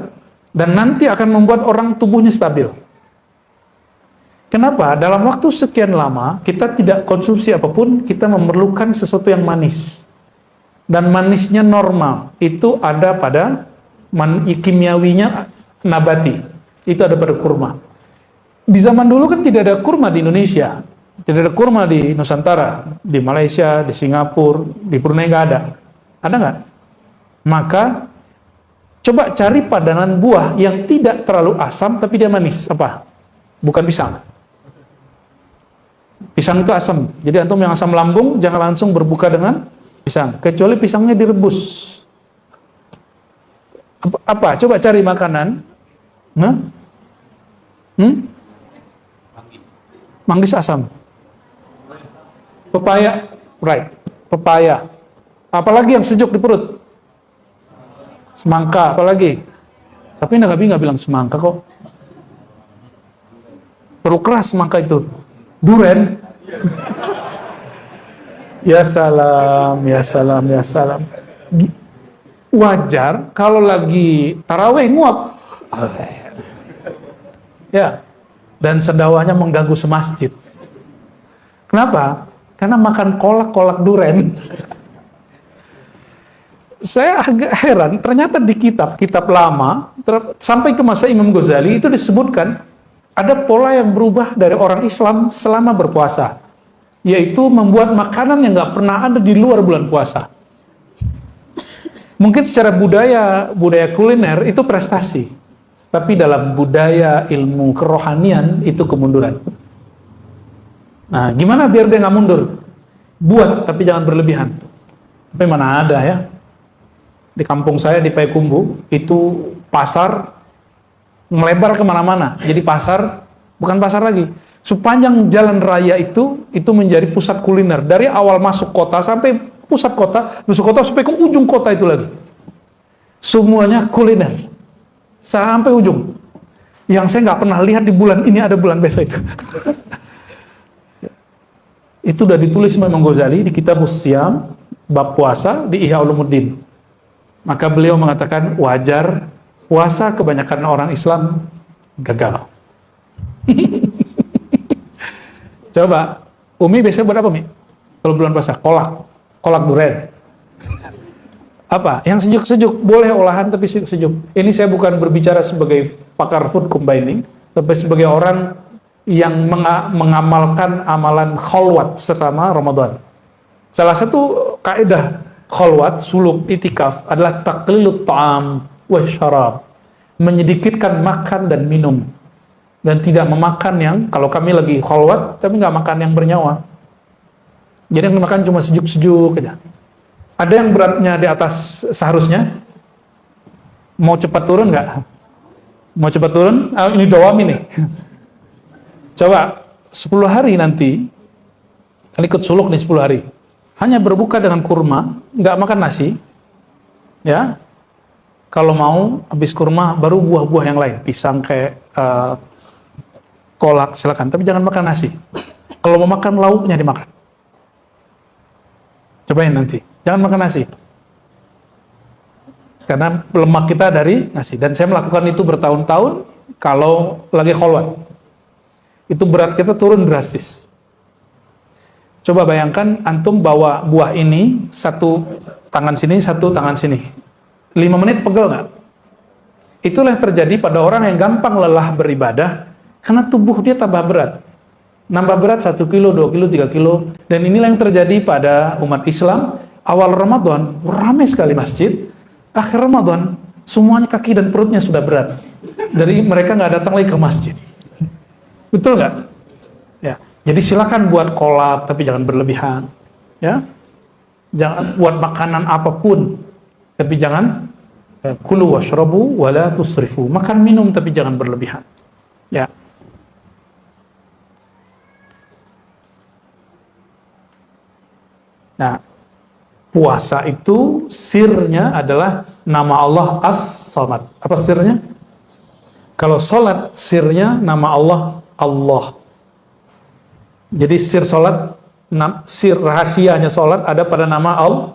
S2: dan nanti akan membuat orang tubuhnya stabil. Kenapa? Dalam waktu sekian lama, kita tidak konsumsi apapun, kita memerlukan sesuatu yang manis. Dan manisnya normal. Itu ada pada kimiawinya nabati. Itu ada pada kurma. Di zaman dulu kan tidak ada kurma di Indonesia. Tidak ada kurma di Nusantara. Di Malaysia, di Singapura, di Brunei nggak ada. Ada nggak? Maka, coba cari padanan buah yang tidak terlalu asam, tapi dia manis. Apa? Bukan pisang. Pisang itu asam. Jadi antum yang asam lambung jangan langsung berbuka dengan pisang, kecuali pisangnya direbus. Apa? Coba cari makanan. Manggis asam. Pepaya, right? Pepaya. Apalagi yang sejuk di perut? Semangka. Apalagi? Tapi Nabi nggak bilang semangka kok. Terlalu keras semangka itu. Duren. Ya salam, ya salam, ya salam. Wajar kalau lagi taraweh nguap. Ya. Dan sendawanya mengganggu semasjid. Kenapa? Karena makan kolak-kolak duren. Saya agak heran, ternyata di kitab lama, sampai ke masa Imam Ghazali itu disebutkan ada pola yang berubah dari orang Islam selama berpuasa, yaitu membuat makanan yang nggak pernah ada di luar bulan puasa. Mungkin secara budaya kuliner itu prestasi, tapi dalam budaya ilmu kerohanian itu kemunduran. Nah, gimana biar dia nggak mundur? Buat, tapi jangan berlebihan. Tapi mana ada ya? Di kampung saya di Payakumbuh itu pasar melebar kemana-mana. Jadi pasar, bukan pasar lagi. Sepanjang jalan raya itu menjadi pusat kuliner. Dari awal masuk kota sampai pusat kota sampai ke ujung kota itu lagi. Semuanya kuliner. Sampai ujung. Yang saya nggak pernah lihat di bulan ini ada bulan besok itu. Itu udah ditulis Imam Ghazali di kitab Usyam, bab puasa di Ihya Ulumuddin. Maka beliau mengatakan wajar puasa kebanyakan orang Islam gagal. Coba, Umi biasanya buat apa, Mi? Kalau bulan puasa, kolak duren. Apa? Yang sejuk-sejuk, boleh olahan tapi sejuk. Ini saya bukan berbicara sebagai pakar food combining, tapi sebagai orang yang mengamalkan amalan kholwat selama Ramadan. Salah satu kaidah kholwat, suluk, itikaf adalah taqlilut ta'am wa syarab, menyedikitkan makan dan minum, dan tidak memakan yang, kalau kami lagi kholwat tapi nggak makan yang bernyawa, jadi yang makan cuma sejuk-sejuk aja. Ada yang beratnya di atas seharusnya, mau cepat turun nggak? Mau cepat turun? Ini dawami nih. Coba 10 hari nanti kan ikut suluk nih 10 hari, hanya berbuka dengan kurma, nggak makan nasi, ya. Kalau mau habis kurma baru buah-buah yang lain, pisang kayak kolak silakan, tapi jangan makan nasi. Kalau mau makan lauknya dimakan. Cobain nanti, jangan makan nasi, karena lemak kita dari nasi. Dan saya melakukan itu bertahun-tahun. Kalau lagi kholwat, itu berat kita turun drastis. Coba bayangkan antum bawa buah ini, satu tangan sini, satu tangan sini, 5 menit pegel nggak? Itulah yang terjadi pada orang yang gampang lelah beribadah, karena tubuh dia tambah berat. Nambah berat 1 kilo, 2 kilo, 3 kilo. Dan inilah yang terjadi pada umat Islam. Awal Ramadan, ramai sekali masjid. Akhir Ramadan, semuanya kaki dan perutnya sudah berat. Dari mereka nggak datang lagi ke masjid. Betul nggak? Ya. Jadi silakan buat kolak, tapi jangan berlebihan. Ya. Jangan buat makanan apapun, tapi jangan kulu washrabu wala tusrifu. Makan minum tapi jangan berlebihan. Ya. Nah, puasa itu sirnya adalah nama Allah As-Samad. Apa sirnya? Kalau sholat, sirnya nama Allah Allah. Jadi sir sholat, sir rahasianya sholat ada pada nama Allah.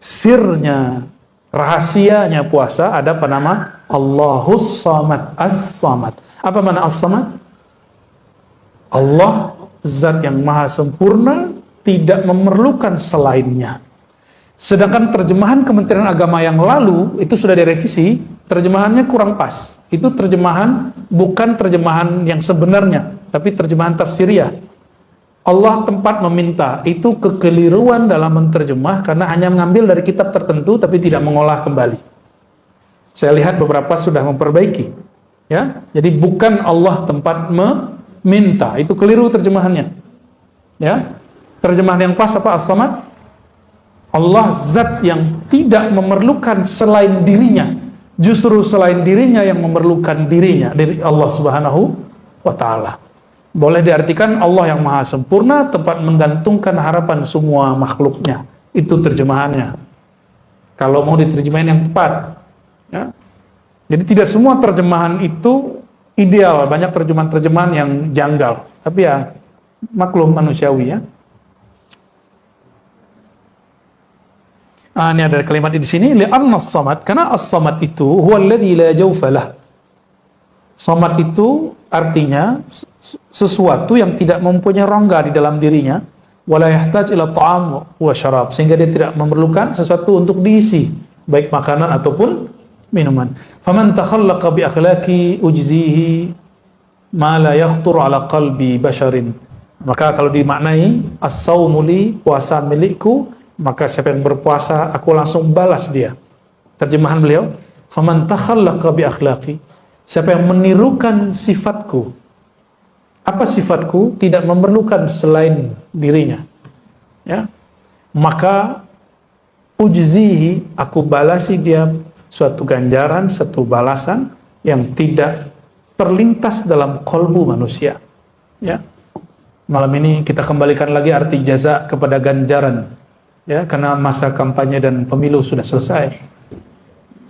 S2: Sirnya, rahasianya puasa ada pada nama Allahus Samad, As-Samad. Apa makna As-Samad? Allah, zat yang maha sempurna, tidak memerlukan selainnya. Sedangkan terjemahan Kementerian Agama yang lalu itu sudah direvisi, terjemahannya kurang pas. Itu terjemahan bukan terjemahan yang sebenarnya, tapi terjemahan tafsiriyah. Allah tempat meminta, itu kekeliruan dalam menerjemah karena hanya mengambil dari kitab tertentu tapi tidak mengolah kembali. Saya lihat beberapa sudah memperbaiki. Ya, jadi bukan Allah tempat meminta, itu keliru terjemahannya. Ya. Terjemahan yang pas apa? As-Samad. Allah zat yang tidak memerlukan selain dirinya. Justru selain dirinya yang memerlukan dirinya, dari Allah Subhanahu wa ta'ala. Boleh diartikan Allah yang maha sempurna, tempat menggantungkan harapan semua makhluknya. Itu terjemahannya. Kalau mau diterjemahin yang tepat. Ya. Jadi tidak semua terjemahan itu ideal. Banyak terjemahan-terjemahan yang janggal. Tapi ya maklum manusiawi ya. Ini ada kalimat di sini, li'anna as-samad, karena as-samad itu huwa alladhi la jawfa lah. Samad itu artinya sesuatu yang tidak mempunyai rongga di dalam dirinya, wala yahtaj ila ta'am wa syarab, sehingga dia tidak memerlukan sesuatu untuk diisi, baik makanan ataupun minuman. Faman takhallaqa bi akhlaqi ujzihi ma la yakhtur ala qalbi basharin. Maka kalau dimaknai as-saumu li, puasa milikku, maka siapa yang berpuasa aku langsung balas dia. Terjemahan beliau, faman takhallaqa bi akhlaqi, siapa yang menirukan sifatku. Apa sifatku? Tidak memerlukan selain dirinya. Ya. Maka ujzihi, aku balasi dia suatu ganjaran, satu balasan yang tidak terlintas dalam kolbu manusia. Ya. Malam ini kita kembalikan lagi arti jaza kepada ganjaran. Ya, karena masa kampanye dan pemilu sudah selesai.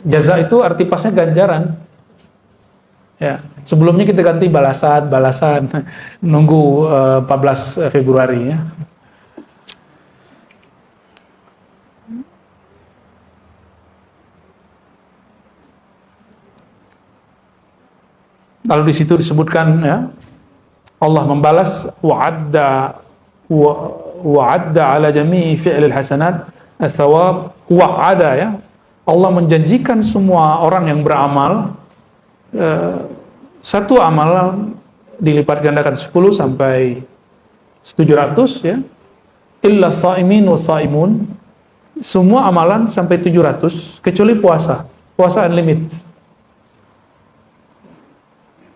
S2: Jaza itu arti pasnya ganjaran. Ya, sebelumnya kita ganti balasan, nunggu 14 Februari ya. Lalu di situ disebutkan ya, Allah membalas wa'adda ala jami'i fi'lil hasanat as-sawab wa'ada ya. Allah menjanjikan semua orang yang beramal satu amalan dilipat gandakan 10 sampai 700 ya. Illa sha'imin wa sha'imun, semua amalan sampai 700 kecuali puasa. Puasa unlimited.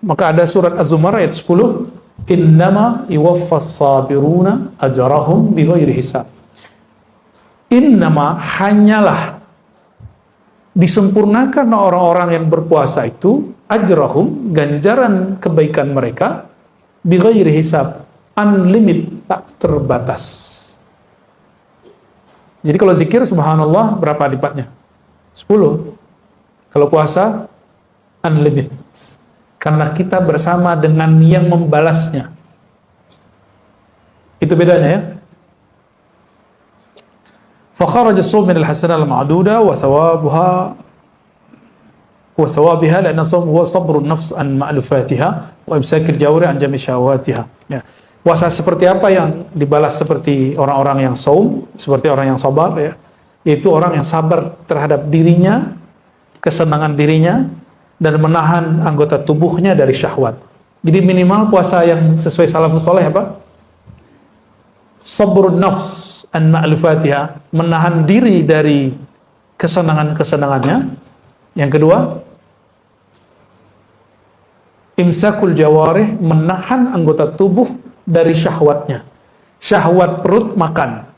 S2: Maka ada surat Az-Zumar ayat 10, innama yuwaffas sabiruna ajrahum bighairi hisab. Innama, hanyalah disempurnakan orang-orang yang berpuasa itu ajrahum, ganjaran kebaikan mereka, bighairi hisab, unlimited, tak terbatas. Jadi kalau zikir subhanallah berapa lipatnya? 10. Kalau puasa unlimited. Karena kita bersama dengan yang membalasnya. Itu bedanya ya. فَخَرَجَ الصَّوْمُ مِنَ الْحَسَنَةِ الْمَعْدُودَةِ وَثَوَابِهَا لَأَنَّ الصَّوْمَ هُوَ صَبْرُ النَّفْسِ عَنْ مَأْلُفَاتِهَا وَإِمْسَاكِ الْجَوْرِ عَنْ جَمِيعِ شَهَوَاتِهَا. Ya. Puasa seperti apa yang dibalas seperti orang-orang yang saum, seperti orang yang sabar ya. Itu orang yang sabar terhadap dirinya, kesenangan dirinya, dan menahan anggota tubuhnya dari syahwat. Jadi minimal puasa yang sesuai salafus soleh apa? Sabrun nafs an ma'lufatiha, menahan diri dari kesenangan-kesenangannya. Yang kedua, imsakul jawarih, menahan anggota tubuh dari syahwatnya. Syahwat perut makan,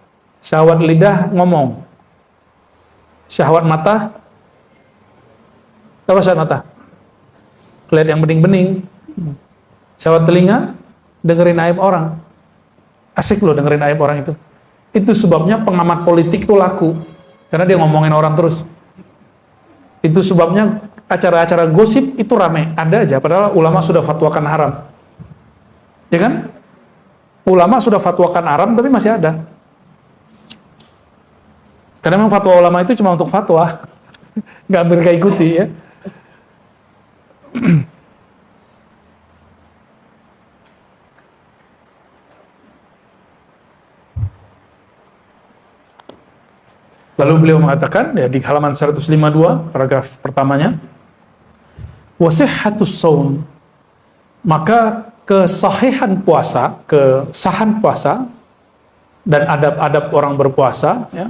S2: syahwat lidah ngomong, syahwat mata apa? Syahwat mata lihat yang bening-bening, syahwat telinga dengerin aib orang. Asik loh dengerin aib orang itu. Itu sebabnya pengamat politik tuh laku, karena dia ngomongin orang terus. Itu sebabnya acara-acara gosip itu rame, ada aja, padahal ulama sudah fatwakan haram. Ya kan? Ulama sudah fatwakan haram, tapi masih ada. Karena memang fatwa ulama itu cuma untuk fatwa, nggak mereka ikuti ya. Lalu beliau mengatakan ya, di halaman 152 paragraf pertamanya, wasihhatus shaum, maka kesahihan puasa, kesahan puasa dan adab-adab orang berpuasa ya,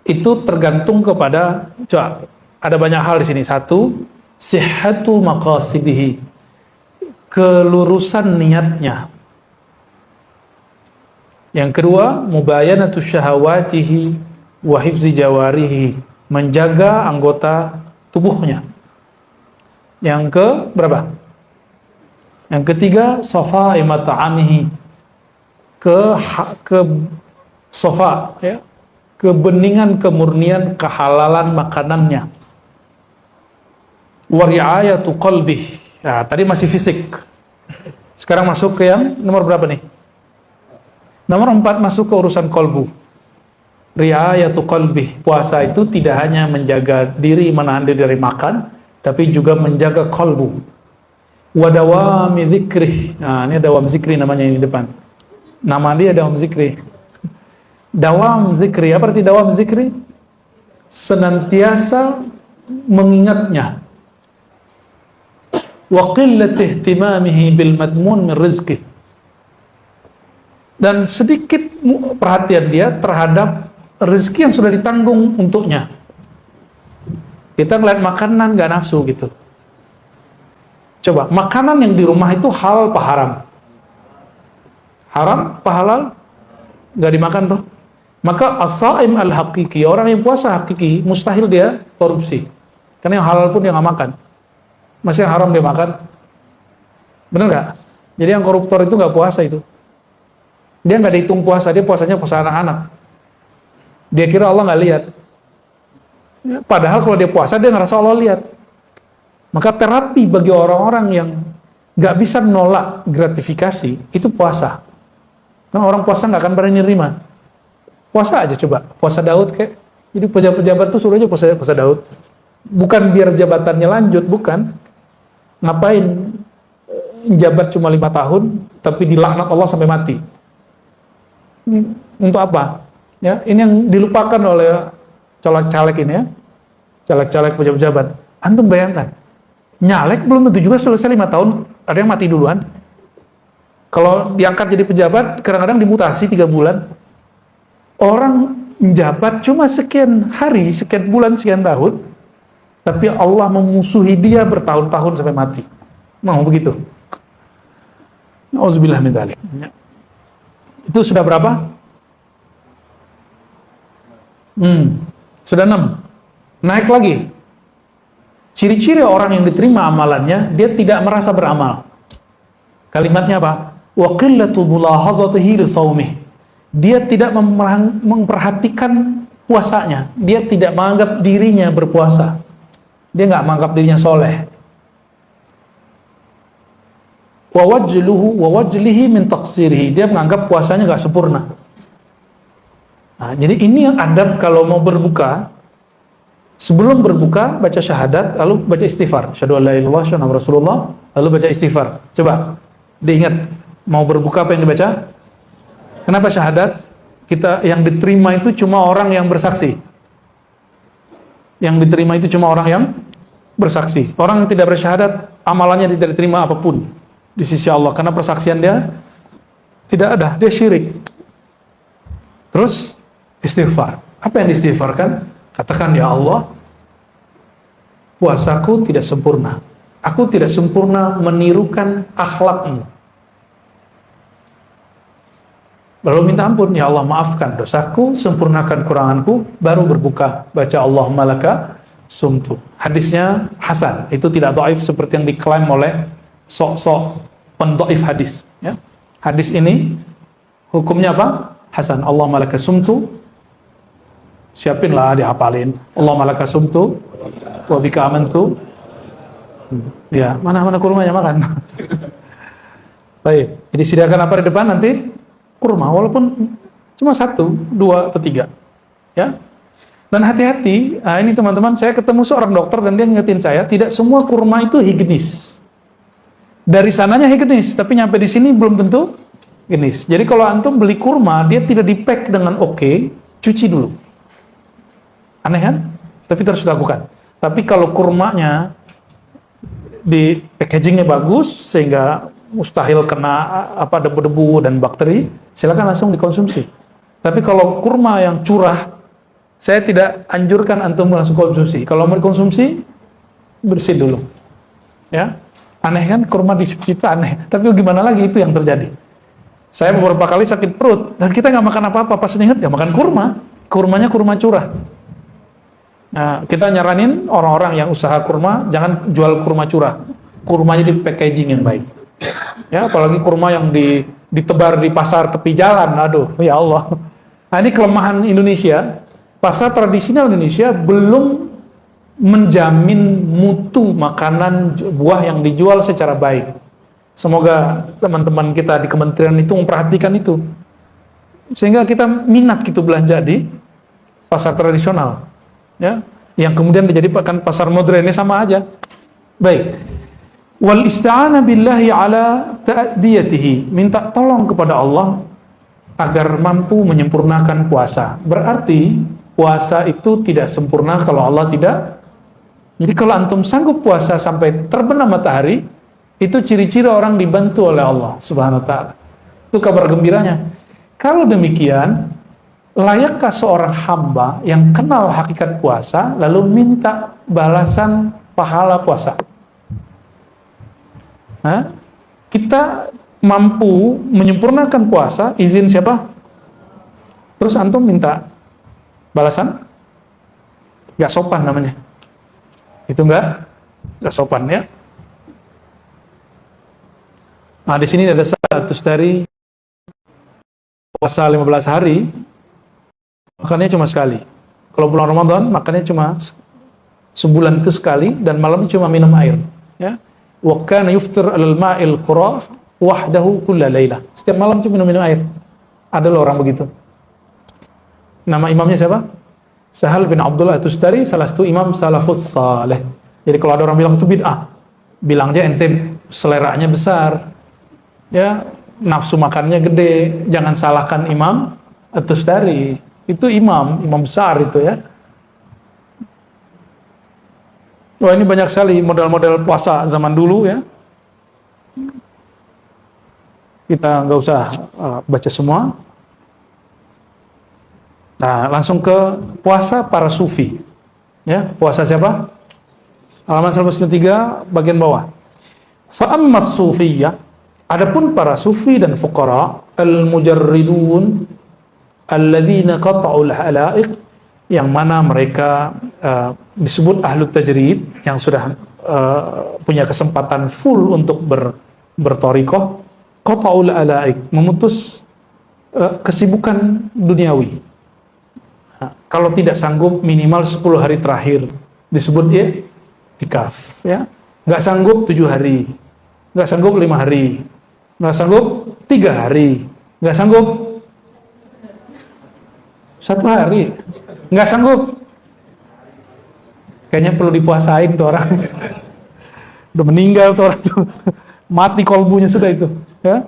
S2: itu tergantung kepada, coba, ada banyak hal di sini. Satu, sihhatu maqasidihi, kelurusan niatnya. Yang kedua, mubayanatu syahawatihi wa hifzi jawarihi, menjaga anggota tubuhnya. Yang ke berapa? Yang ketiga, safa'i mat'amihi, ke safa ya, kebeningan, kemurnian, kehalalan makanannya. Wa ri'ayatu qalbih. Nah, tadi masih fisik. Sekarang masuk ke yang nomor berapa nih? Nomor 4, masuk ke urusan kolbu. Ri'ayatu qalbih. Puasa itu tidak hanya menjaga diri, menahan diri dari makan, tapi juga menjaga kolbu. Wa dawami dzikrih. Nah, ini dawam zikri namanya ini di depan. Nama dia dawam zikri. Dawam zikri, apa arti dawam zikri? Senantiasa mengingatnya. Wa qillati ihtimamihi bil madmun min rizqih, dan sedikit perhatian dia terhadap rezeki yang sudah ditanggung untuknya. Kita ngeliat makanan gak nafsu gitu. Coba, makanan yang di rumah itu halal apa haram? Haram apa halal? Gak dimakan tuh. Maka as-shaim al-haqiqi, orang yang puasa hakiki, mustahil dia korupsi. Karena yang halal pun dia gak makan. Masih yang haram dia makan. Bener gak? Jadi yang koruptor itu gak puasa itu. Dia nggak dihitung puasa, dia puasanya puasa anak-anak. Dia kira Allah nggak lihat. Padahal kalau dia puasa, dia ngerasa Allah lihat. Maka terapi bagi orang-orang yang nggak bisa menolak gratifikasi, itu puasa. Karena orang puasa nggak akan berani nerima. Puasa aja coba, puasa Daud kayak. Jadi pejabat-pejabat tuh suruh aja puasa Daud. Bukan biar jabatannya lanjut, bukan. Ngapain jabat cuma 5 tahun, tapi dilaknat Allah sampai mati. Untuk apa? Ya, ini yang dilupakan oleh caleg-caleg ini ya, caleg-caleg pejabat-pejabat. Antum bayangkan, nyalek belum tentu juga selesai 5 tahun, ada yang mati duluan. Kalau diangkat jadi pejabat, kadang-kadang dimutasi 3 bulan. Orang menjabat cuma sekian hari, sekian bulan, sekian tahun, tapi Allah memusuhi dia bertahun-tahun sampai mati. Mau begitu? Auzubillah min dzalik. Itu sudah berapa? Sudah 6. Naik lagi. Ciri-ciri orang yang diterima amalannya, dia tidak merasa beramal. Kalimatnya apa? Wa qillatu mulahazatihi li shaumih. Dia tidak memperhatikan puasanya. Dia tidak menganggap dirinya berpuasa. Dia nggak menganggap dirinya soleh. Wa wajlihi min taqsirihi, dia menganggap puasanya nggak sempurna. Nah, jadi ini yang adab kalau mau berbuka. Sebelum berbuka baca syahadat, lalu baca istighfar. Asyhadu an la ilaha illallah, asyhadu anna Rasulullah, lalu baca istighfar. Coba diingat, mau berbuka apa yang dibaca? Kenapa syahadat? Kita yang diterima itu cuma orang yang bersaksi. Yang diterima itu cuma orang yang bersaksi. Orang yang tidak bersyahadat, amalannya tidak diterima apapun di sisi Allah, karena persaksian dia tidak ada, dia syirik. Terus istighfar. Apa yang diistighfarkan? Katakan, ya Allah, puasaku tidak sempurna. Aku tidak sempurna menirukan akhlakmu. Lalu minta ampun, ya Allah maafkan dosaku, sempurnakan kuranganku, baru berbuka. Baca Allahumma laka sumtu. Hadisnya hasan, itu tidak dhaif seperti yang diklaim oleh sok-sok pendhaif hadis. Ya. Hadis ini hukumnya apa? Hasan. Allahumma laka sumtu. Siapinlah, dihafalin. Allahumma laka sumtu wa bika amantu. Ya, mana kurmanya makan. Baik, jadi sediakan apa di depan nanti? Kurma, walaupun cuma 1, 2, atau 3. Ya. Dan hati-hati, nah ini teman-teman, saya ketemu seorang dokter dan dia ngingetin saya, tidak semua kurma itu higienis. Dari sananya higienis, tapi nyampe di sini belum tentu higienis. Jadi kalau antum beli kurma, dia tidak di-pack dengan oke, cuci dulu. Aneh kan? Tapi terus dilakukan. Tapi kalau kurmanya di packagingnya bagus sehingga mustahil kena debu-debu dan bakteri, silakan langsung dikonsumsi. Tapi kalau kurma yang curah, saya tidak anjurkan antum langsung konsumsi. Kalau mau dikonsumsi, bersih dulu. Ya, aneh kan, kurma di situ aneh. Tapi gimana lagi, itu yang terjadi. Saya beberapa kali sakit perut dan kita nggak makan apa-apa, pas ingat nggak makan kurma. Kurmanya kurma curah. Nah, kita nyaranin orang-orang yang usaha kurma, jangan jual kurma curah. Kurmanya di packaging yang baik. Ya, apalagi kurma yang ditebar di pasar tepi jalan, aduh, ya Allah. Nah, ini kelemahan Indonesia. Pasar tradisional Indonesia belum menjamin mutu makanan buah yang dijual secara baik. Semoga teman-teman kita di kementerian itu memperhatikan itu. Sehingga kita minat gitu belanja di pasar tradisional. Ya, yang kemudian dijadikan pasar modernnya sama aja. Baik. Wal isti'anah billahi ala ta'diyatihi, minta tolong kepada Allah agar mampu menyempurnakan puasa. Berarti puasa itu tidak sempurna kalau Allah tidak. Jadi kalau antum sanggup puasa sampai terbenam matahari, itu ciri-ciri orang dibantu oleh Allah Subhanahu wa taala. Itu kabar gembiranya. Kalau demikian, layakkah seorang hamba yang kenal hakikat puasa lalu minta balasan pahala puasa? Nah, kita mampu menyempurnakan puasa, izin siapa? Terus antum minta balasan? Gak sopan namanya. Itu gak sopan ya. Nah, di sini ada status dari puasa 15 hari, makannya cuma sekali. Kalau bulan Ramadan, makannya cuma sebulan itu sekali, dan malamnya cuma minum air. Ya. Wa kana yuftir alal ma'il qura wahdahu kulla laila. Setiap malam cuma minum air. Ada loh orang begitu. Nama imamnya siapa? Sahal bin Abdullah At-Tustari, salah satu imam salafus saleh. Jadi kalau ada orang bilang itu bid'ah, bilang aja ente seleranya besar. Ya, nafsu makannya gede. Jangan salahkan Imam At-Tustari. Itu imam besar itu ya. Wah, ini banyak sekali model-model puasa zaman dulu ya. Kita nggak usah baca semua. Nah, langsung ke puasa para sufi. Ya, puasa siapa? Halaman 193 bagian bawah. Fa ammas sufiyyah, adapun para sufi dan fuqara, al-mujarridun alladzina qata'ul halaiq, yang mana mereka disebut ahlu tajrid, yang sudah punya kesempatan full untuk bertorikoh, qata'ul alaik, memutus kesibukan duniawi. Nah, kalau tidak sanggup minimal 10 hari terakhir disebut i'tikaf, ya. Nggak sanggup 7 hari, nggak sanggup 5 hari, nggak sanggup 3 hari, nggak sanggup 1 hari, nggak sanggup, kayaknya perlu dipuasain tuh orang. Udah meninggal tuh orang tuh, mati kolbunya sudah itu ya.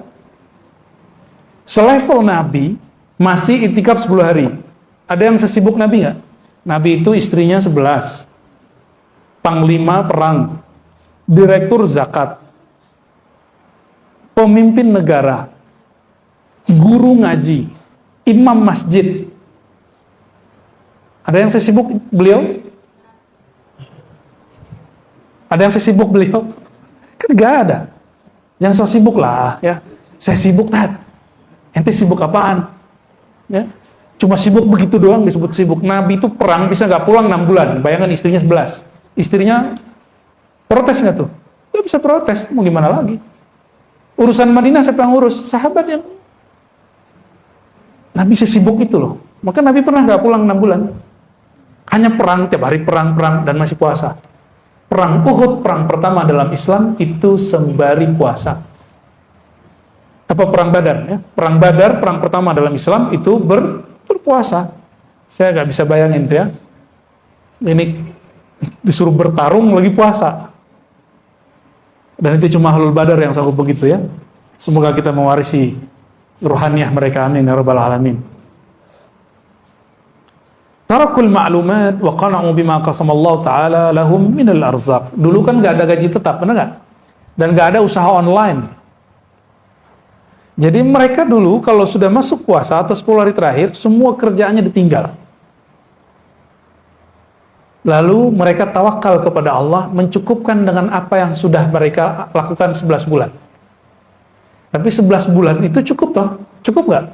S2: Selevel Nabi masih itikaf 10 hari. Ada yang sesibuk Nabi nggak? Nabi itu istrinya 11, panglima perang, direktur zakat, pemimpin negara, guru ngaji, imam masjid. Ada yang saya sibuk beliau? Ada yang saya sibuk beliau? Kan gak ada. Yang so sibuk lah, ya. Saya sibuk, Tat. Ente sibuk apaan? Ya. Cuma sibuk begitu doang disebut sibuk. Nabi itu perang bisa nggak pulang 6 bulan. Bayangkan istrinya 11. Istrinya protes nggak tuh? Nggak bisa protes. Mau gimana lagi? Urusan Madinah siapa yang urus? Sahabat yang. Nabi sesibuk itu loh. Maka Nabi pernah nggak pulang 6 bulan. Hanya perang, tiap hari perang dan masih puasa. Perang Uhud, perang pertama dalam Islam itu sembari puasa. Apa perang Badar? Ya? Perang Badar, perang pertama dalam Islam itu berpuasa. Saya nggak bisa bayangin tuh ya. Ini disuruh bertarung lagi puasa. Dan itu cuma ahlul Badar yang sanggup begitu ya. Semoga kita mewarisi ruhaniyah mereka, amin ya rabbal alamin. Tarakul ma'lumat wa qana'u bima qasamallahu ta'ala lahum minal arzaq. Dulu kan nggak ada gaji tetap, benar nggak? Dan nggak ada usaha online. Jadi mereka dulu kalau sudah masuk puasa atau 10 hari terakhir, semua kerjaannya ditinggal. Lalu mereka tawakal kepada Allah, mencukupkan dengan apa yang sudah mereka lakukan 11 bulan. Tapi 11 bulan itu cukup toh? Cukup nggak?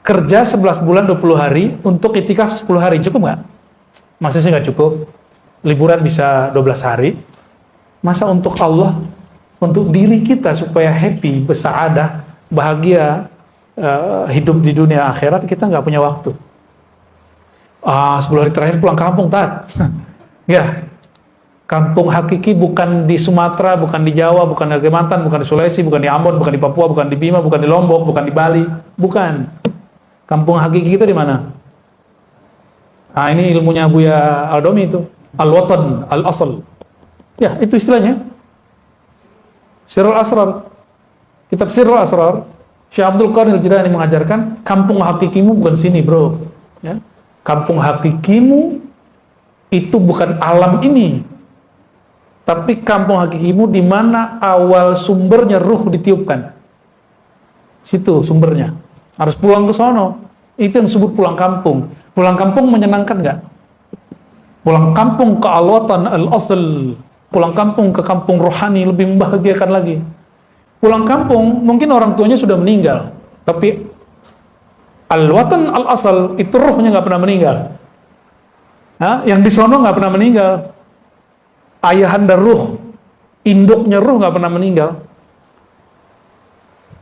S2: Kerja 11 bulan 20 hari untuk itikaf 10 hari, cukup nggak? Masa sih nggak cukup? Liburan bisa 12 hari. Masa untuk Allah, untuk diri kita supaya happy, bersaadah, bahagia, hidup di dunia akhirat, kita nggak punya waktu. 10 hari terakhir pulang kampung, Tat. Ya, kampung hakiki bukan di Sumatera, bukan di Jawa, bukan di Kalimantan, bukan di Sulawesi, bukan di Ambon, bukan di Papua, bukan di Bima, bukan di Lombok, bukan di Bali, bukan. Kampung hakiki kita di mana? Nah, ini ilmunya Buya Al-Domi itu, al-watan, al-asal. Ya, itu istilahnya. Sirrul Asrar. Kitab Sirrul Asrar, Syekh Abdul Qadir Al-Jilani mengajarkan, kampung hakikimu bukan sini, bro. Ya. Kampung hakikimu itu bukan alam ini, tapi kampung hakikimu di mana awal sumbernya ruh ditiupkan. Situ sumbernya. Harus pulang ke sono. Itu yang disebut pulang kampung. Pulang kampung menyenangkan nggak? Pulang kampung ke al-watan al-asl. Pulang kampung ke kampung rohani lebih membahagiakan lagi. Pulang kampung mungkin orang tuanya sudah meninggal, tapi al-watan al-asl itu ruhnya nggak pernah meninggal. Nah, yang di sono nggak pernah meninggal. Ayahanda ruh, induknya ruh nggak pernah meninggal.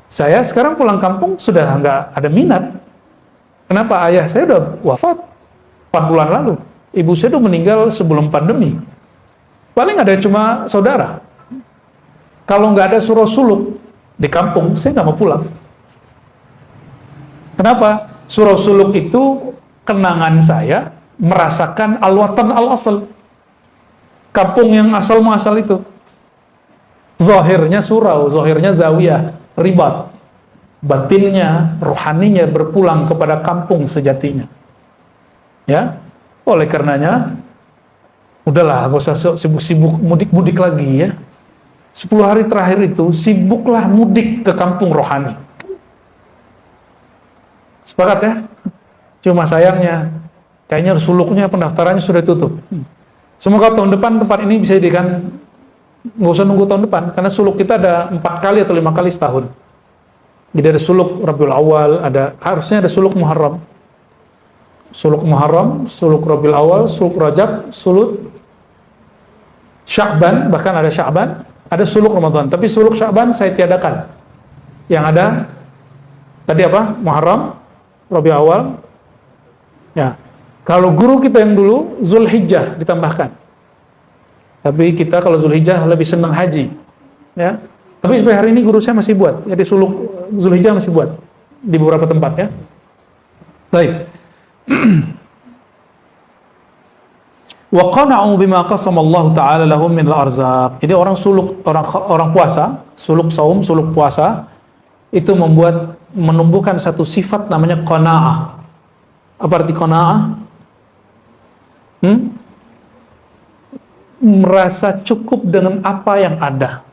S2: Saya sekarang pulang kampung sudah nggak ada minat. Kenapa? Ayah saya udah wafat 4 bulan lalu. Ibu saya udah meninggal sebelum pandemi. Paling ada cuma saudara. Kalau nggak ada surah suluk di kampung, saya nggak mau pulang. Kenapa? Surah suluk itu kenangan saya merasakan al-watan al-asal. Kampung yang asal-muasal itu. Zahirnya surau, zahirnya zawiyah, ribat. Batinnya, rohaninya berpulang kepada kampung sejatinya. Ya, oleh karenanya, udahlah, gak usah sibuk-sibuk mudik-mudik lagi ya. 10 hari terakhir itu, sibuklah mudik ke kampung rohani. Sepakat ya? Cuma sayangnya, kayaknya suluknya pendaftarannya sudah tutup. Semoga tahun depan tempat ini bisa dijadikan, nggak usah nunggu tahun depan, karena suluk kita ada 4 kali atau 5 kali setahun. Jadi ada suluk Rabiul Awal, harusnya ada suluk Muharram. Suluk Muharram, suluk Rabiul Awal, suluk Rajab, suluk Sya'ban, bahkan ada Sya'ban, ada suluk Ramadan. Tapi suluk Sya'ban saya tiadakan. Yang ada tadi apa? Muharram, Rabiul Awal. Ya. Kalau guru kita yang dulu Zulhijjah ditambahkan. Tapi kita kalau Zulhijjah lebih senang haji. Ya. Tapi sampai hari ini guru saya masih buat. Jadi suluk Zulhijjah masih buat di beberapa tempat ya. Baik. Wa qana'u bima qasama Allah Ta'ala lahum min al-arzaq. Jadi orang suluk, orang puasa, suluk saum, suluk puasa itu menumbuhkan satu sifat namanya qanaah. Apa arti qanaah? merasa cukup dengan apa yang ada.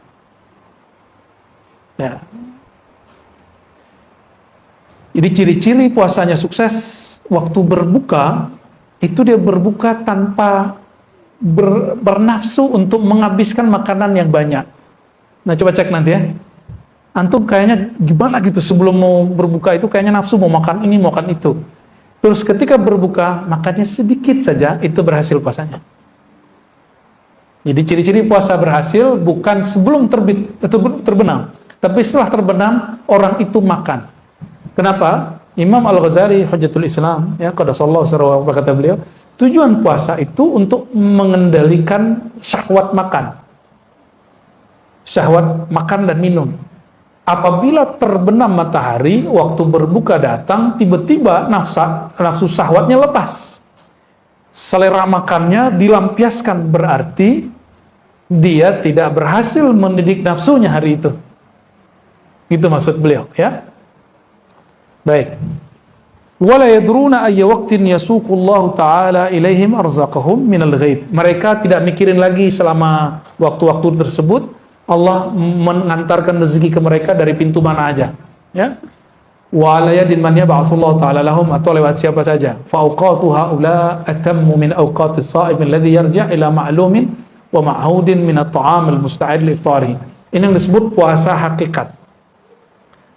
S2: Ya. Jadi ciri-ciri puasanya sukses, waktu berbuka, itu dia berbuka tanpa bernafsu untuk menghabiskan makanan yang banyak. Nah, coba cek nanti ya. Antum kayaknya gimana gitu sebelum mau berbuka itu kayaknya nafsu mau makan ini, mau makan itu. Terus ketika berbuka, makannya sedikit saja, itu berhasil puasanya. Jadi ciri-ciri puasa berhasil bukan sebelum terbit atau terbenam, tapi setelah terbenam orang itu makan. Kenapa? Imam Al-Ghazali Hujjatul Islam, ya, qaddasallahu sirrahu, kata beliau, tujuan puasa itu untuk mengendalikan syahwat makan. Syahwat makan dan minum. Apabila terbenam matahari, waktu berbuka datang, tiba-tiba nafsu syahwatnya lepas. Selera makannya dilampiaskan, berarti dia tidak berhasil mendidik nafsunya hari itu. Itu maksud beliau, ya. Baik. Wala yadruna ayya waqtin yasuqullahu ta'ala ilaihim arzaqahum minal ghaib. Mereka tidak mikirin lagi selama waktu-waktu tersebut Allah mengantarkan rezeki ke mereka dari pintu mana aja, ya. Wa la yadin man yab'atsullahu ta'ala lahum, atau lewat siapa saja. Fa awqatu haula atammu min awqatis sha'im alladhi yarja' ila ma'lumin wa ma'hudin min at-ta'am al-musta'id li iftarihi. Ini yang disebut puasa hakikat.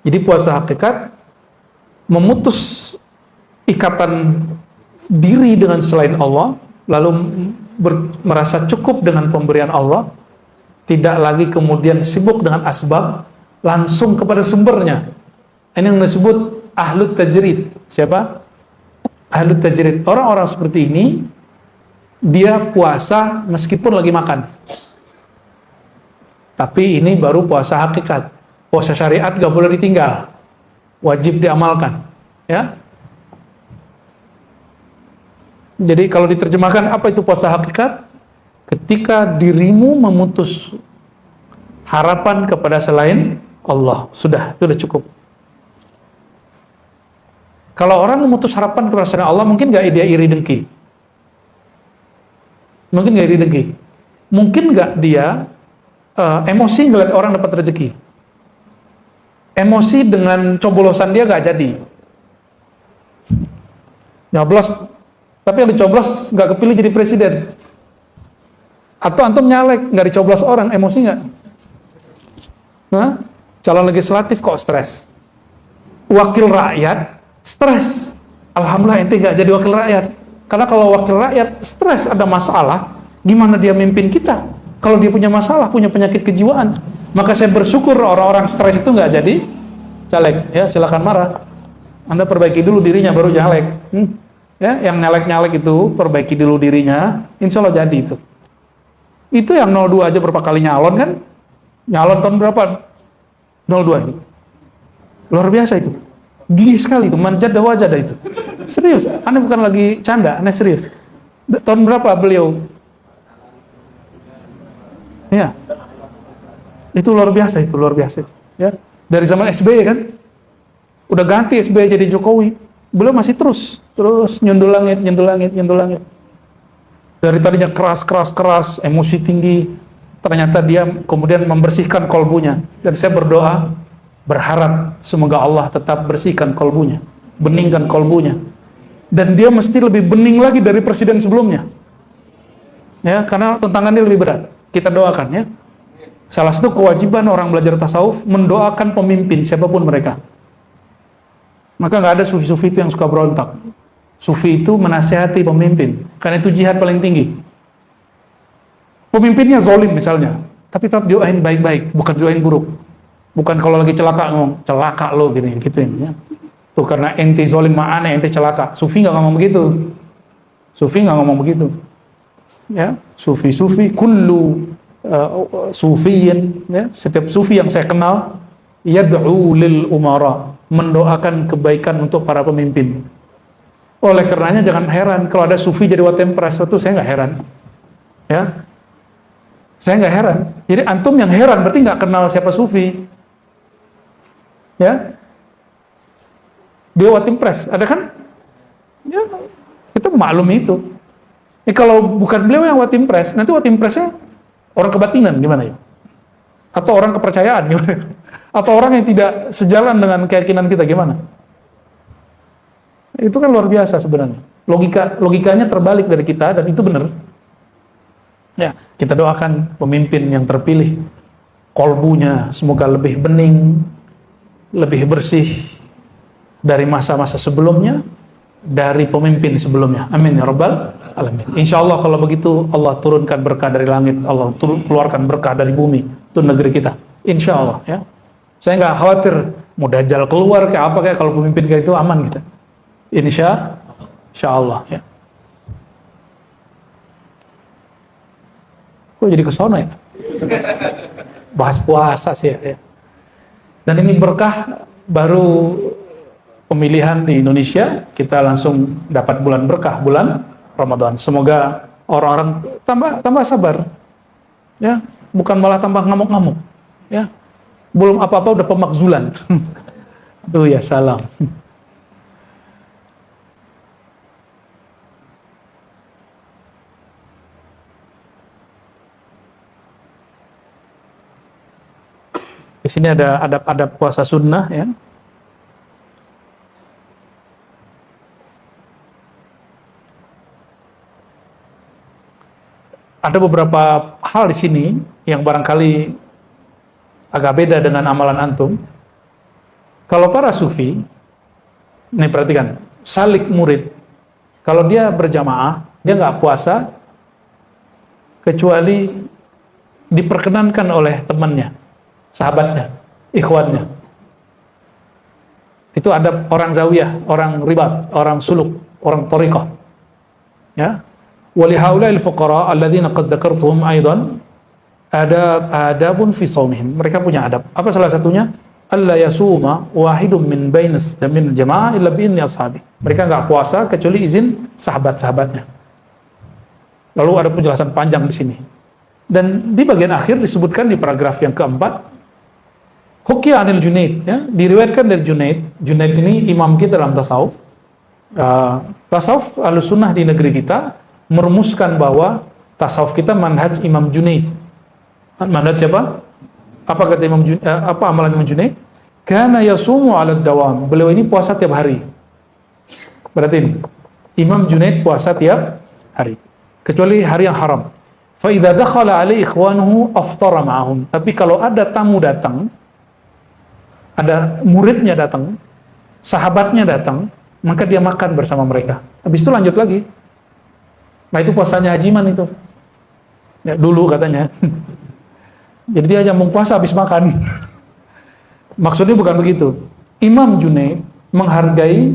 S2: Jadi puasa hakikat memutus ikatan diri dengan selain Allah, lalu merasa cukup dengan pemberian Allah, tidak lagi kemudian sibuk dengan asbab, langsung kepada sumbernya. Ini yang disebut ahlut tajrid. Siapa? Ahlut tajrid. Orang-orang seperti ini, dia puasa meskipun lagi makan. Tapi ini baru puasa hakikat. Puasa syariat gak boleh ditinggal, wajib diamalkan, ya. Jadi kalau diterjemahkan, apa itu puasa hakikat? Ketika dirimu memutus harapan kepada selain Allah, sudah, itu sudah cukup. Kalau orang memutus harapan kepada selain Allah, mungkin gak dia iri dengki? Mungkin gak iri dengki? Mungkin gak dia emosi ngeliat orang dapat rezeki? Emosi dengan coblosan dia gak jadi? Nyoblos, tapi yang dicoblos gak kepilih jadi presiden. Atau antum nyalek, nggak dicoblos orang, emosi nggak? Nah, calon legislatif kok stres? Wakil rakyat stres. Alhamdulillah ente nggak jadi wakil rakyat. Karena kalau wakil rakyat stres, ada masalah, gimana dia mimpin kita? Kalau dia punya masalah, punya penyakit kejiwaan, maka saya bersyukur orang-orang stres itu nggak jadi caleg. Ya, silakan marah. Anda perbaiki dulu dirinya baru nyalek. Ya, yang nyalek-nyalek itu perbaiki dulu dirinya, insya Allah jadi itu. Itu yang 02 aja berapa kali nyalon kan? Nyalon tahun berapa? 02 itu. Luar biasa itu. Gigih sekali itu, manjada wajada itu. Serius, aneh bukan lagi canda, aneh serius. Tahun berapa beliau? Ya. Itu luar biasa itu, luar biasa itu. Ya. Dari zaman SBY kan? Udah ganti SBY jadi Jokowi. Beliau masih terus nyundul langit. Dari tadinya keras, emosi tinggi, ternyata dia kemudian membersihkan kolbunya. Dan saya berdoa, berharap semoga Allah tetap bersihkan kolbunya, beningkan kolbunya. Dan dia mesti lebih bening lagi dari presiden sebelumnya. Ya, karena tantangannya lebih berat. Kita doakan ya. Salah satu kewajiban orang belajar tasawuf, mendoakan pemimpin siapapun mereka. Maka nggak ada sufi-sufi itu yang suka berontak. Sufi itu menasihati pemimpin, karena itu jihad paling tinggi. Pemimpinnya zolim misalnya, tapi tetap doain baik-baik, bukan doain buruk. Bukan kalau lagi celaka ngomong, celaka lo gini, gituin. Ya. Tuh karena ente zolim ma'ana, ente celaka. Sufi nggak ngomong begitu. Sufi nggak ngomong begitu. Ya, sufi kullu sufiyin, ya, setiap sufi yang saya kenal, yad'u lil umara, mendoakan kebaikan untuk para pemimpin. Oleh karenanya jangan heran kalau ada sufi jadi watempres, itu saya nggak heran. Ya, saya nggak heran. Jadi antum yang heran berarti nggak kenal siapa sufi. Ya, dia watempres, ada kan? Ya, kita maklum itu. Kalau bukan beliau yang what impress, nanti what impressnya orang kebatinan gimana ya? Atau orang kepercayaan gimana? Atau orang yang tidak sejalan dengan keyakinan kita gimana? Itu kan luar biasa sebenarnya. Logikanya terbalik dari kita dan itu benar. Ya, kita doakan pemimpin yang terpilih, kolbunya semoga lebih bening, lebih bersih dari masa-masa sebelumnya, dari pemimpin sebelumnya. Amin ya rabbal alamin. Insya Allah kalau begitu Allah turunkan berkah dari langit, Allah keluarkan berkah dari bumi untuk negeri kita. Insya Allah ya. Saya nggak khawatir mau dajjal keluar kayak apa kayak kalau pemimpin kayak itu aman kita. Insya Allah ya. Kok jadi kesono ya? Bahas puasa sih ya. Dan ini berkah baru pemilihan di Indonesia, kita langsung dapat bulan berkah, bulan Ramadan. Semoga orang-orang tambah sabar. Ya, bukan malah tambah ngamuk-ngamuk. Ya. Belum apa-apa udah pemakzulan. Aduh ya salam. Di sini ada adab-adab puasa sunnah ya. Ada beberapa hal di sini yang barangkali agak beda dengan amalan antum. Kalau para sufi, nih perhatikan, salik murid, kalau dia berjamaah, dia nggak puasa kecuali diperkenankan oleh temannya, sahabatnya, ikhwannya. Itu ada orang zawiyah, orang ribat, orang suluk, orang thariqah. Ya. Wa li haula'il fuqara alladziina qad dzakartuhum aidan adabun fi shaumihim. Mereka punya adab. Apa salah satunya? Alla yasuma wahidun min bainis min jamaah illa bi idzni ashabi. Mereka enggak puasa kecuali izin sahabat-sahabatnya. Lalu ada penjelasan panjang di sini. Dan di bagian akhir disebutkan di paragraf yang keempat, Hukiya anil Junaid, ya, diriwayatkan dari Junaid. Junaid ini imam kita dalam tasawuf. Tasawuf Ahlussunnah di negeri kita merumuskan bahwa tasawuf kita manhaj Imam Junaid. Manhaj siapa? Apa kata Imam Junaid? Apa amalan Imam Junaid? Kana yasumu 'ala dawam. Beliau ini puasa tiap hari. Berarti ini Imam Junaid puasa tiap hari, kecuali hari yang haram. Fa idza dakhala 'alaihi ikhwanuhu aftara ma'ahum. Tapi kalau ada tamu datang, ada muridnya datang, sahabatnya datang, maka dia makan bersama mereka. Habis itu lanjut lagi. Nah itu puasanya Haji Iman itu. Ya, dulu katanya. Jadi dia nyambung puasa habis makan. Maksudnya bukan begitu. Imam Junaid menghargai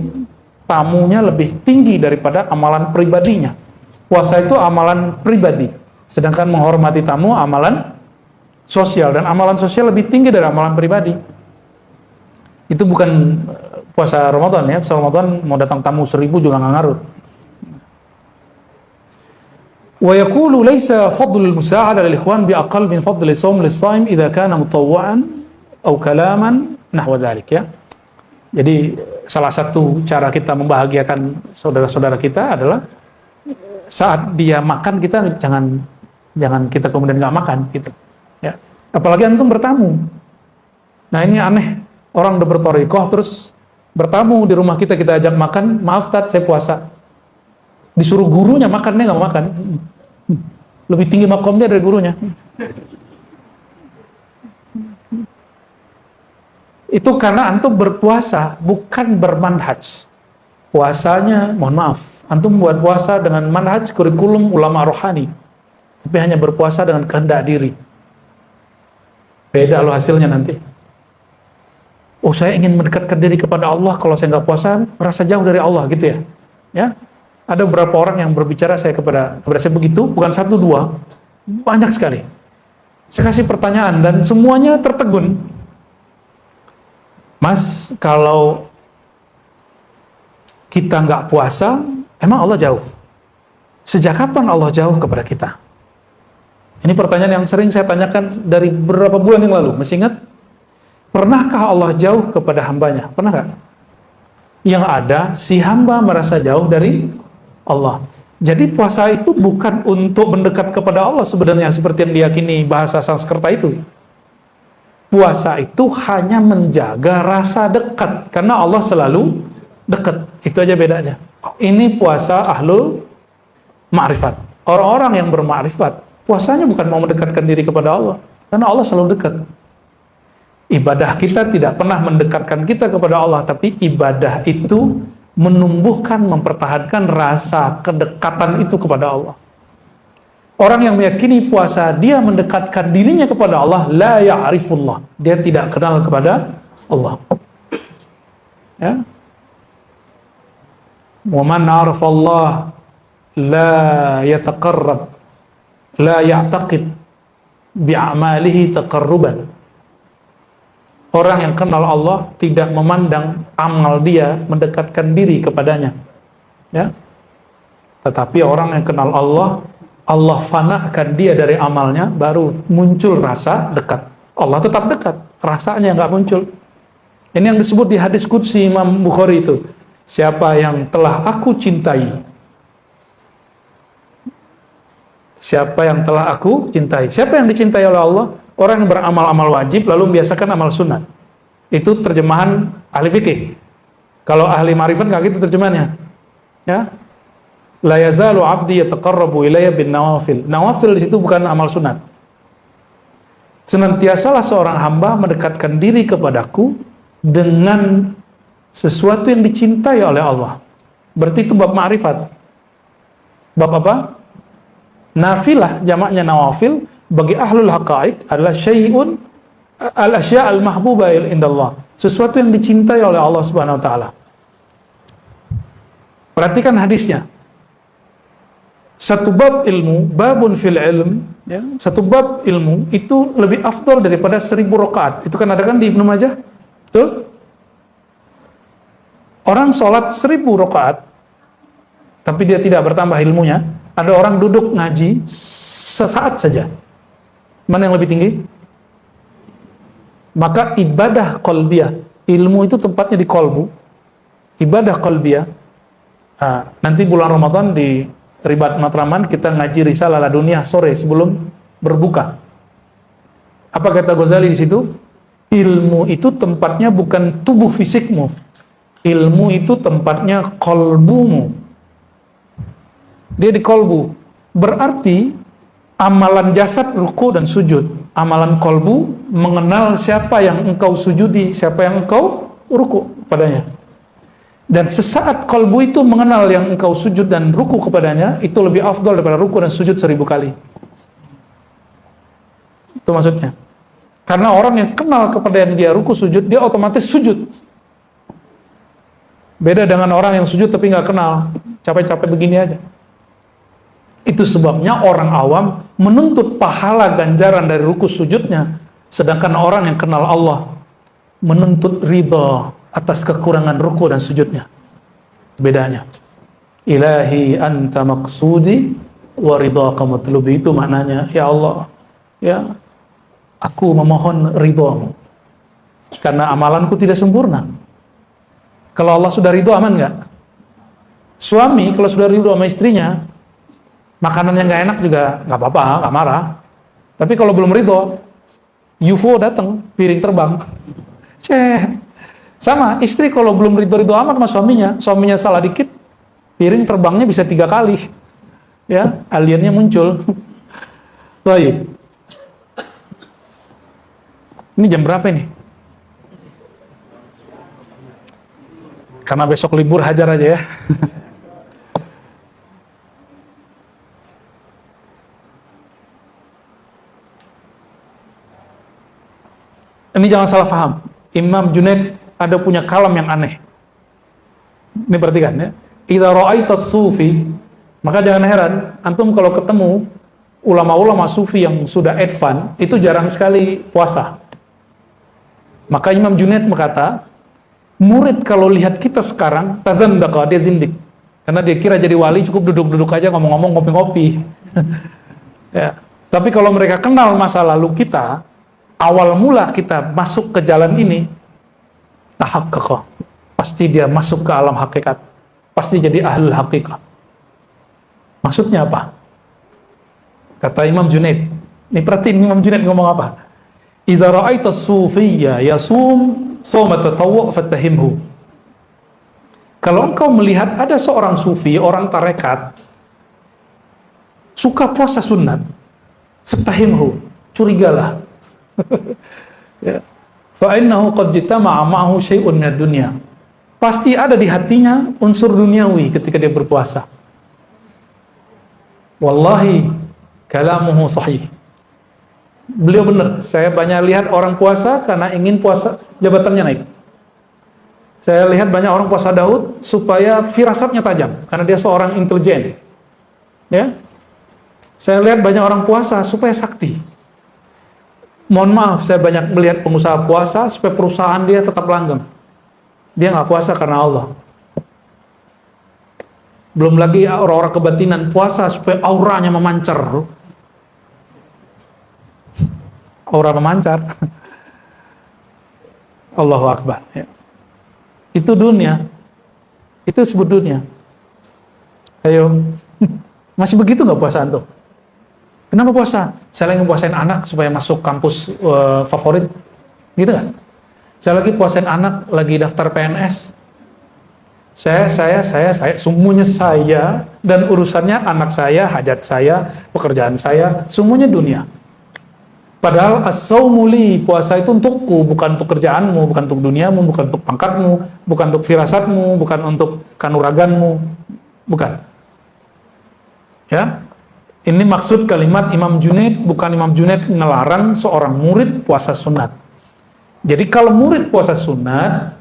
S2: tamunya lebih tinggi daripada amalan pribadinya. Puasa itu amalan pribadi. Sedangkan menghormati tamu amalan sosial. Dan amalan sosial lebih tinggi dari amalan pribadi. Itu bukan puasa Ramadan ya. Puasa Ramadan mau datang tamu 1000 juga nggak ngaruh. Wa yaqulu laysa fadlul musa'ada lil ikhwan bi aqall min fadli shaum lis-shaim idza kana mutawwa'an aw kalaman nahwa dzalik ya. Jadi salah satu cara kita membahagiakan saudara-saudara kita adalah saat dia makan kita jangan kita kemudian nggak makan gitu. Ya. Apalagi antum bertamu. Nah ini aneh, orang udah berthariqah terus bertamu di rumah kita ajak makan, maaf Tat saya puasa. Disuruh gurunya makan, dia nggak mau makan. Lebih tinggi makomnya dari gurunya. Itu karena antum berpuasa, bukan bermanhaj. Puasanya, mohon maaf, antum buat puasa dengan manhaj kurikulum ulama rohani. Tapi hanya berpuasa dengan kehendak diri. Beda loh hasilnya nanti. Oh saya ingin mendekatkan diri kepada Allah, kalau saya nggak puasa, merasa jauh dari Allah gitu ya. Ya. Ada beberapa orang yang berbicara kepada saya begitu, bukan satu dua, banyak sekali. Saya kasih pertanyaan dan semuanya tertegun. Mas, kalau kita nggak puasa, emang Allah jauh? Sejak kapan Allah jauh kepada kita? Ini pertanyaan yang sering saya tanyakan dari beberapa bulan yang lalu. Masih ingat? Pernahkah Allah jauh kepada hambanya? Pernah nggak? Yang ada, si hamba merasa jauh dari Allah. Jadi puasa itu bukan untuk mendekat kepada Allah sebenarnya seperti yang diyakini bahasa Sanskerta itu. Puasa itu hanya menjaga rasa dekat karena Allah selalu dekat. Itu aja bedanya. Ini puasa ahlul ma'rifat. Orang-orang yang bermakrifat, puasanya bukan mau mendekatkan diri kepada Allah karena Allah selalu dekat. Ibadah kita tidak pernah mendekatkan kita kepada Allah, tapi ibadah itu menumbuhkan, mempertahankan rasa kedekatan itu kepada Allah. Orang yang meyakini puasa, dia mendekatkan dirinya kepada Allah, la ya'rifullah. Dia tidak kenal kepada Allah. Ya. Wa man 'arafa Allah la yataqarrab, la ya'taqid bi'amalihi taqarruban. Orang yang kenal Allah tidak memandang amal dia mendekatkan diri kepadanya, ya. Tetapi orang yang kenal Allah, Allah fanakan dia dari amalnya, baru muncul rasa dekat. Allah tetap dekat, rasanya nggak muncul. Ini yang disebut di hadis qudsi Imam Bukhari itu. Siapa yang telah aku cintai, siapa yang telah aku cintai. Siapa yang dicintai oleh Allah? Orang yang beramal-amal wajib lalu membiasakan amal sunat. Itu terjemahan ahli fikih. Kalau ahli ma'rifat nggak gitu terjemahannya. Ya. La yazalu 'abdi yataqarrabu ilayya bin nawafil. Nawafil di situ bukan amal sunat. Senantiasalah seorang hamba mendekatkan diri kepadaku dengan sesuatu yang dicintai oleh Allah. Berarti itu bab ma'rifat. Bab apa? Nafilah, jamaknya nawafil, bagi ahlul haqa'iq adalah syai'un al-asya' al-mahbuba indallah. Sesuatu yang dicintai oleh Allah Subhanahu wa taala. Perhatikan hadisnya. Satu bab ilmu, babun fil ilm, ya, satu bab ilmu itu lebih afdal daripada 1000 rakaat. Itu kan ada kan di Ibnu Majah? Betul? Orang sholat 1000 rakaat tapi dia tidak bertambah ilmunya. Ada orang duduk ngaji sesaat saja. Mana yang lebih tinggi? Maka ibadah qalbiyah, ilmu itu tempatnya di qalbu. Ibadah qalbiyah. Nanti bulan Ramadan di Ribat Matraman kita ngaji Risalah Laduniyah sore sebelum berbuka. Apa kata Ghazali di situ? Ilmu itu tempatnya bukan tubuh fisikmu. Ilmu itu tempatnya qalbumu. Dia di qalbu. Berarti amalan jasad ruku dan sujud, amalan kolbu mengenal siapa yang engkau sujudi, siapa yang engkau ruku padanya. Dan sesaat kolbu itu mengenal yang engkau sujud dan ruku kepadanya, itu lebih afdal daripada ruku dan sujud 1000 kali. Itu maksudnya. Karena orang yang kenal kepada yang dia ruku sujud, dia otomatis sujud. Beda dengan orang yang sujud tapi nggak kenal, capek-capek begini aja. Itu sebabnya orang awam menuntut pahala ganjaran dari ruku sujudnya, sedangkan orang yang kenal Allah menuntut ridha atas kekurangan ruku dan sujudnya. Bedanya. Ilahi anta maqsudi wa ridhaka matlubi, itu maknanya, ya Allah, ya aku memohon ridhamu karena amalanku tidak sempurna. Kalau Allah sudah ridho, aman nggak? Suami kalau sudah ridho sama istrinya, makanannya nggak enak juga nggak apa-apa, nggak marah. Tapi kalau belum ridho, UFO datang, piring terbang. Sama istri kalau belum ridho amat sama suaminya salah dikit, piring terbangnya bisa 3 kali. Ya, aliennya muncul. Baik. Ini jam berapa ini? Karena besok libur, hajar aja ya. Ini jangan salah paham. Imam Junaid ada punya kalam yang aneh. Ini perhatikan ya. Idza ra'aitas sufi, maka jangan heran antum kalau ketemu ulama-ulama sufi yang sudah advance, itu jarang sekali puasa. Maka Imam Junaid berkata, murid kalau lihat kita sekarang tazandaqa, dia zindik. Karena dia kira jadi wali cukup duduk-duduk aja, ngomong-ngomong, ngopi-ngopi. Ya. Tapi kalau mereka kenal masa lalu kita, awal mula kita masuk ke jalan ini, tahaqqaqa, pasti dia masuk ke alam hakikat, pasti jadi ahlul hakikat. Maksudnya apa? Kata Imam Junaid. Ini perhatiin Imam Junaid ngomong apa? Idza ra'aita sufiyya yasum shawma tatawwu' fattahimhu. Kalau engkau melihat ada seorang sufi, orang tarekat, suka puasa sunat, fattahimhu, curigalah. Ya. Fa innahu qad jitama'a ma'ahu syai'un minad dunya. Pasti ada di hatinya unsur duniawi ketika dia berpuasa. Wallahi kalamuhu sahih. Beliau benar. Saya banyak lihat orang puasa karena ingin puasa jabatannya naik. Saya lihat banyak orang puasa Daud supaya firasatnya tajam karena dia seorang intelijen. Ya. Saya lihat banyak orang puasa supaya sakti. Mohon maaf, saya banyak melihat pengusaha puasa supaya perusahaan dia tetap langgeng. Dia nggak puasa karena Allah. Belum lagi orang-orang kebatinan puasa supaya auranya memancar. Aura memancar. Allahu Akbar. Ya. Itu dunia. Itu disebut dunia. Ayo, masih begitu nggak puasa antum? Kenapa puasa? Saya lagi puasain anak supaya masuk kampus favorit, gitu kan? Saya lagi puasain anak, lagi daftar PNS. Saya, semuanya saya, dan urusannya anak saya, hajat saya, pekerjaan saya, semuanya dunia. Padahal as-saumu li, puasa itu untukku, bukan untuk kerjaanmu, bukan untuk duniamu, bukan untuk pangkatmu, bukan untuk firasatmu, bukan untuk kanuraganmu, bukan. Ya, ini maksud kalimat Imam Junaid, bukan Imam Junaid ngelarang seorang murid puasa sunat. Jadi kalau murid puasa sunat,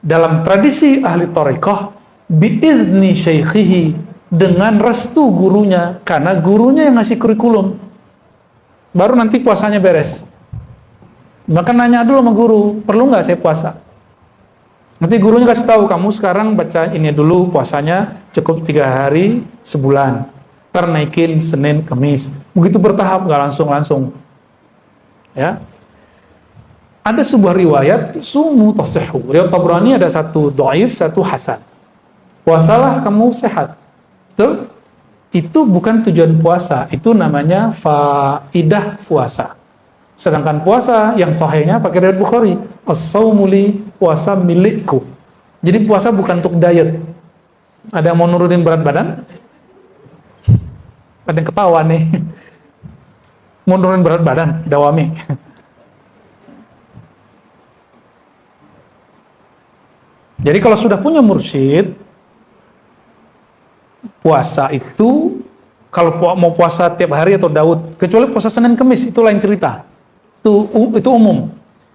S2: dalam tradisi ahli thariqah, biizni syaikhihi, dengan restu gurunya, karena gurunya yang ngasih kurikulum, baru nanti puasanya beres. Maka nanya dulu sama guru, perlu nggak saya puasa? Nanti gurunya kasih tahu, kamu sekarang baca ini dulu, puasanya cukup 3 hari sebulan, ntar naikin Senin, Kamis. Begitu bertahap, nggak langsung. Ya. Ada sebuah riwayat, sumu tasihhu. Riwayat Tabrani ada satu dhaif, satu hasan. Puasalah kamu sehat. Betul? Itu bukan tujuan puasa, itu namanya faidah puasa. Sedangkan puasa yang sahihnya pakai riwayat Bukhari, as-saumu li, puasa milikku. Jadi puasa bukan untuk diet. Ada yang mau nurunin berat badan? Ada yang ketawa nih. Mau nurunin berat badan, dawami. Jadi kalau sudah punya mursyid, puasa itu, kalau mau puasa tiap hari atau Daud, kecuali puasa Senin Kamis, itu lain cerita. Itu umum.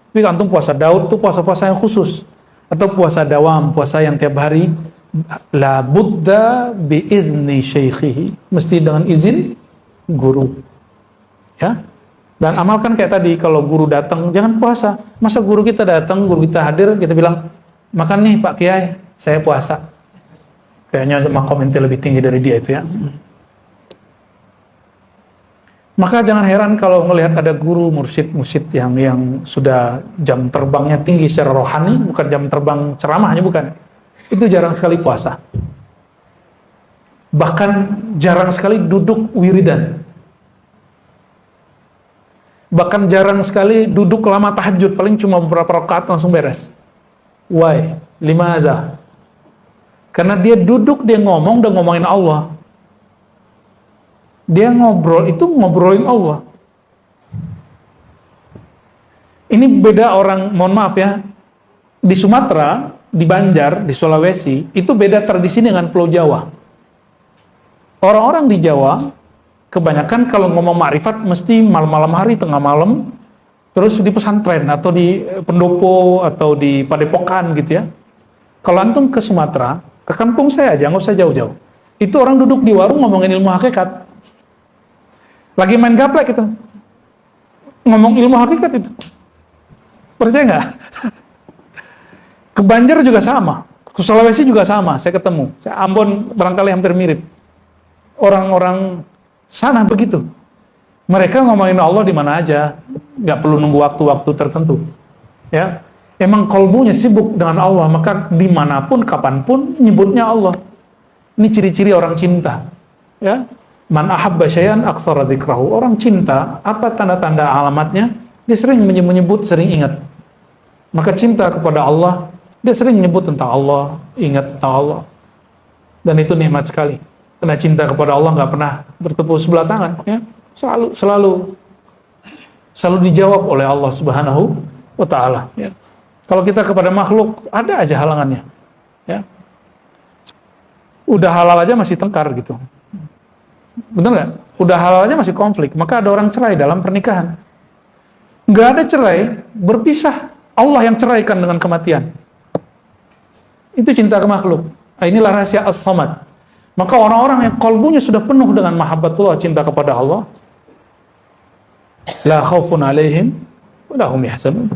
S2: Tapi antum puasa Daud itu puasa-puasa yang khusus. Atau puasa dawam, puasa yang tiap hari, la budda bi'izni syaikhihi, mesti dengan izin guru. Ya. Dan amalkan kayak tadi, kalau guru datang, jangan puasa. Masa guru kita datang, guru kita hadir, kita bilang, makan nih Pak Kiai, saya puasa. Kayaknya makom ente lebih tinggi dari dia itu ya. Maka jangan heran kalau melihat ada guru mursyid yang sudah jam terbangnya tinggi secara rohani, bukan jam terbang ceramahnya, bukan. Itu jarang sekali puasa. Bahkan jarang sekali duduk wiridan. Bahkan jarang sekali duduk lama tahajud, paling cuma beberapa rakaat langsung beres. Why? Limaza? Karena dia duduk, dia ngomong, dan ngomongin Allah. Dia ngobrol, itu ngobrolin Allah. Ini beda orang, mohon maaf ya, di Sumatera, di Banjar, di Sulawesi, itu beda tradisi dengan Pulau Jawa. Orang-orang di Jawa, kebanyakan kalau ngomong ma'rifat, mesti malam-malam hari, tengah malam, terus di pesantren atau di pendopo atau di padepokan gitu ya. Kalau antum ke Sumatera, ke kampung saya aja, nggak usah jauh-jauh. Itu orang duduk di warung ngomongin ilmu hakikat. Lagi main gaplek gitu. Ngomong ilmu hakikat itu. Percaya nggak? Ke Banjar juga sama. Ke Sulawesi juga sama, saya ketemu. Ambon barangkali hampir mirip. Orang-orang sana begitu. Mereka ngomongin Allah di mana aja, nggak perlu nunggu waktu-waktu tertentu. Ya, emang kolbunya sibuk dengan Allah, maka dimanapun, kapanpun nyebutnya Allah. Ini ciri-ciri orang cinta. ya. Man ahabba syai'an aktsara dzikrahu. Orang cinta, apa tanda-tanda alamatnya? Dia sering menyebut, sering ingat. Maka cinta kepada Allah, dia sering menyebut tentang Allah, ingat tentang Allah. Dan itu nikmat sekali. Karena cinta kepada Allah nggak pernah bertepuk sebelah tangan, ya. Selalu dijawab oleh Allah Subhanahu wa taala, ya. Kalau kita kepada makhluk, ada aja halangannya, ya. Udah halal aja masih tengkar gitu. Benar nggak? Udah halal aja masih konflik. Maka ada orang cerai dalam pernikahan. Nggak ada cerai, berpisah. Allah yang ceraikan dengan kematian. Itu cinta ke makhluk. Nah, inilah rahasia as-samad. Maka orang-orang yang kalbunya sudah penuh dengan mahabbatullah, cinta kepada Allah, la khaufun alaihim wa la hum yahzanun.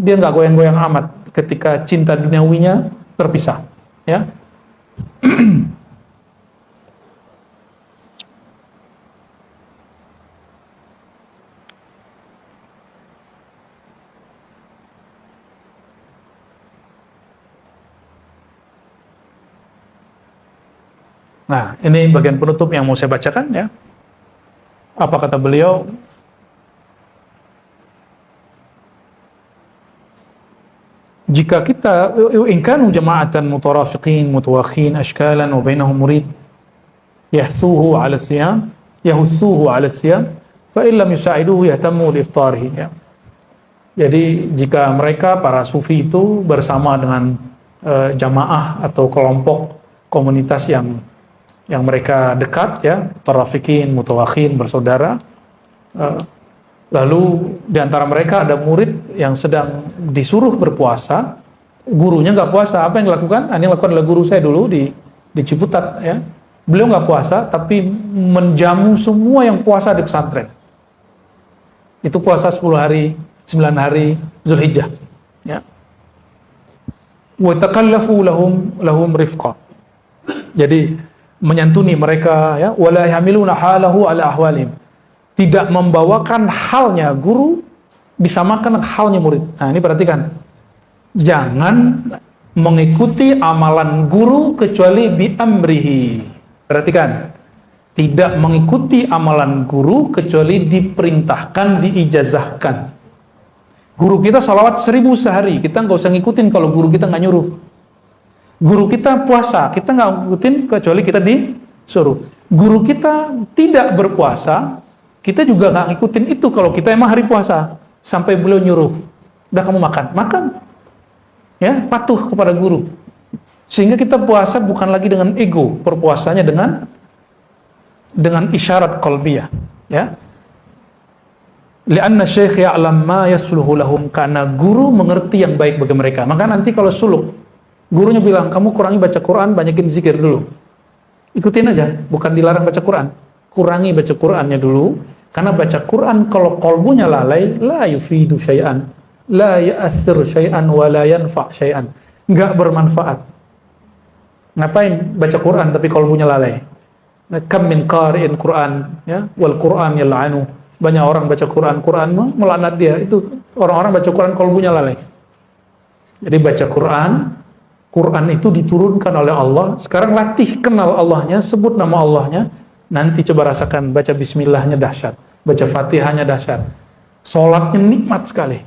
S2: Dia nggak goyang-goyang amat ketika cinta duniawinya terpisah, ya. Nah, ini bagian penutup yang mau saya bacakan, ya. Apa kata beliau? Jika kita in kanu jama'atan mutarafiqin mutawakhin ashkalan wa bainahum murid yahsuhu 'ala siyam fa in lam yusa'iduhu yahtamu li iftarihi, ya. Jadi jika mereka para sufi itu bersama dengan jamaah atau kelompok komunitas yang mereka dekat, ya, mutarafiqin mutawakhin, bersaudara, lalu di antara mereka ada murid yang sedang disuruh berpuasa, gurunya nggak puasa. Apa yang dilakukan? Ini yang lakukan adalah guru saya dulu di Ciputat, ya. Beliau nggak puasa, tapi menjamu semua yang puasa di pesantren. Itu puasa 10 hari, 9 hari Zulhijjah, ya. Wa takallafu lahum rifqa. Jadi menyantuni mereka, ya. Wala yahmiluna halahu ala ahwalim. Tidak membawakan halnya guru disamakan halnya murid. Nah, ini perhatikan. Jangan mengikuti amalan guru kecuali bi amrihi. Perhatikan. Tidak mengikuti amalan guru kecuali diperintahkan, diijazahkan. Guru kita salawat 1000 sehari, kita nggak usah ngikutin kalau guru kita nggak nyuruh. Guru kita puasa, kita nggak ngikutin kecuali kita disuruh. Guru kita tidak berpuasa, kita juga nggak ngikutin itu kalau kita emang hari puasa. Sampai beliau nyuruh, udah kamu makan, ya, patuh kepada guru. Sehingga kita puasa bukan lagi dengan ego, berpuasanya dengan isyarat qalbiyah, ya. Li'anna syekh ya'lam ma yasluhu lahum, karena guru mengerti yang baik bagi mereka. Maka nanti kalau suluk, gurunya bilang, kamu kurangi baca Quran, banyakin zikir dulu. Ikutin aja, bukan dilarang baca Quran. Kurangi baca Qurannya dulu, karena baca Quran kalau kolbunya lalai, la yufidu syai'an, la ya'athir syai'an, wa la yanfa' syai'an. Nggak bermanfaat. Ngapain baca Quran tapi kolbunya lalai? Kam min qari'in Quran, ya, wal Quran yal'anu. Banyak orang baca Quran melaknat dia. Itu orang-orang baca Quran kolbunya lalai. Jadi baca Quran itu diturunkan oleh Allah. Sekarang latih kenal Allahnya, sebut nama Allahnya. Nanti coba rasakan baca bismillahnya dahsyat, baca fatihahnya dahsyat. Sholatnya nikmat sekali.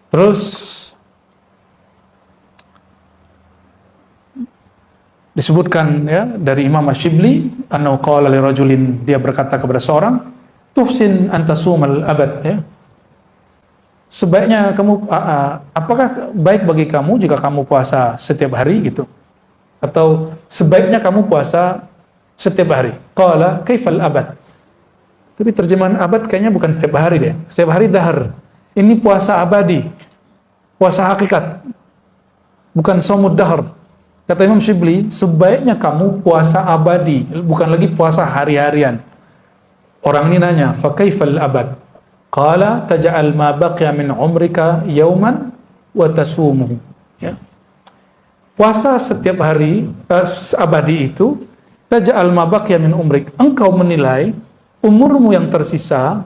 S2: Terus disebutkan, ya, dari Imam Ash-Shibli, annahu qala li rajulin, dia berkata kepada seorang, tuhsin antasumal abad, ya. Sebaiknya kamu, apakah baik bagi kamu jika kamu puasa setiap hari gitu? Atau sebaiknya kamu puasa setiap hari? Qala kaifal abad? Tapi terjemahan abad kayaknya bukan setiap hari deh. Setiap hari dahar. Ini puasa abadi. Puasa hakikat. Bukan shaumud dahr. Kata Imam Shibli, sebaiknya kamu puasa abadi, bukan lagi puasa hari-harian. Orang ini nanya, fa kaifal abad? Qala taj'al ma baqiya min umrika yawman wa tasumuhu, ya. Puasa setiap hari abadi itu taj'al ma baqiya min umrik. Engkau menilai umurmu yang tersisa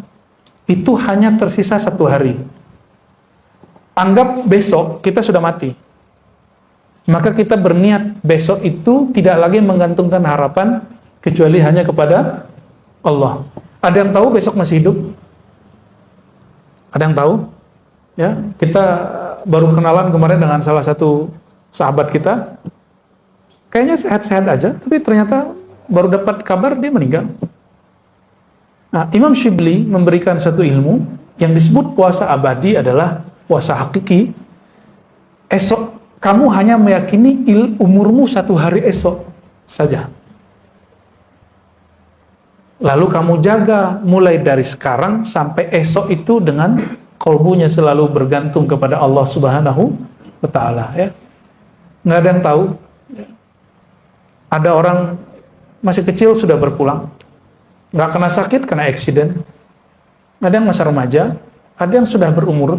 S2: itu hanya tersisa 1 hari. Anggap besok kita sudah mati. maka kita berniat besok itu tidak lagi menggantungkan harapan kecuali hanya kepada Allah. Ada yang tahu besok masih hidup? Ada yang tahu? Ya, kita baru kenalan kemarin dengan salah satu sahabat kita. Kayaknya sehat-sehat aja, tapi ternyata baru dapat kabar dia meninggal. Nah, Imam Shibli memberikan satu ilmu yang disebut puasa abadi adalah puasa hakiki. Esok kamu hanya meyakini umurmu satu hari esok saja. Lalu kamu jaga mulai dari sekarang sampai esok itu dengan kolbunya selalu bergantung kepada Allah Subhanahu wa Ta'ala. Ya. Nggak ada yang tahu. Ada orang masih kecil sudah berpulang. Nggak kena sakit, kena accident. Ada yang masa remaja, ada yang sudah berumur.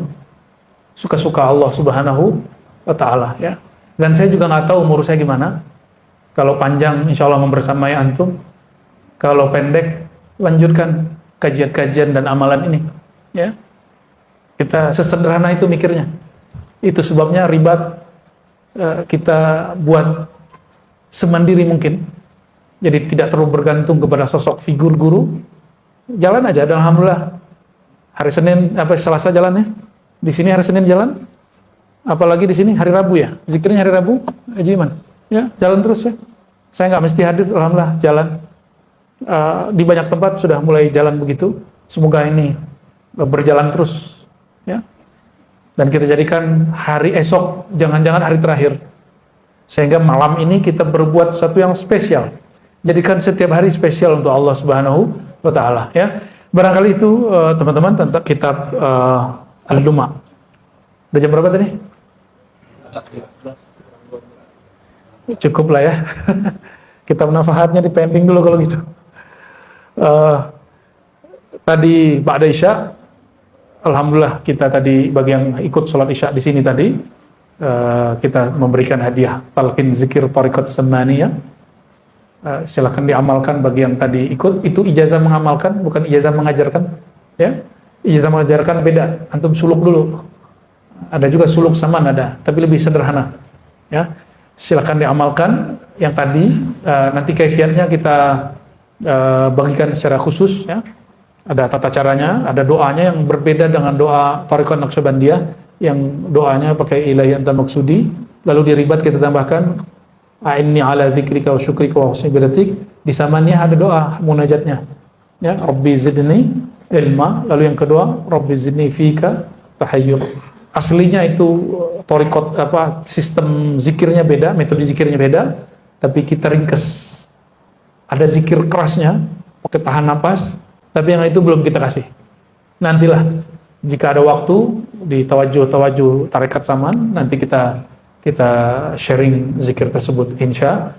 S2: Suka-suka Allah Subhanahu wa Ta'ala. Ya. Dan saya juga nggak tahu umur saya gimana. Kalau panjang, insya Allah membersamai antum. Kalau pendek, lanjutkan kajian-kajian dan amalan ini. Ya. Kita sesederhana itu mikirnya. Itu sebabnya ribat kita buat semandiri mungkin. Jadi tidak terlalu bergantung kepada sosok figur guru. Jalan aja, dan alhamdulillah. Hari Senin, Selasa jalan ya. Di sini hari Senin jalan. Apalagi di sini hari Rabu ya. Zikirnya hari Rabu, Haji Iman. Ya, jalan terus ya. Saya nggak mesti hadir, alhamdulillah jalan. Di banyak tempat sudah mulai jalan begitu. Semoga ini berjalan terus ya. Dan kita jadikan hari esok jangan-jangan hari terakhir, sehingga malam ini kita berbuat sesuatu yang spesial. Jadikan setiap hari spesial untuk Allah Subhanahu wa Ta'ala ya. Barangkali itu teman-teman tentang kitab Al-Luma. Udah jam berapa tadi? Cukup lah ya. Kitab Nafahatnya dipending dulu kalau gitu. Tadi Ba'da Isya, alhamdulillah kita tadi bagi yang ikut sholat Isya di sini tadi, kita memberikan hadiah talqin zikir Thariqat Samaniyah. Silakan diamalkan bagi yang tadi ikut. Itu ijazah mengamalkan, bukan ijazah mengajarkan. Ya, ijazah mengajarkan beda. Antum suluk dulu. Ada juga suluk sama nada, tapi lebih sederhana. Ya, silakan diamalkan. Yang tadi nanti kaifiatnya kita bagikan secara khusus ya. Ada tata caranya, ada doanya yang berbeda dengan doa Thariqat Naqsyabandiyah yang doanya pakai ilahi anta maksudi, lalu di ribat kita tambahkan a'inni ala dzikrika wa syukrika wa husni ibadatik. Di samannya ada doa munajatnya ya, Rabbi zidni ilma, lalu yang kedua Rabbi zidni fika tahayyur. Aslinya itu Thariqat sistem zikirnya beda, metode zikirnya beda, tapi kita ringkas. Ada zikir kerasnya, pakai tahan napas, tapi yang itu belum kita kasih. Nantilah, jika ada waktu di tawajuh tarekat Saman, nanti kita sharing zikir tersebut. Insya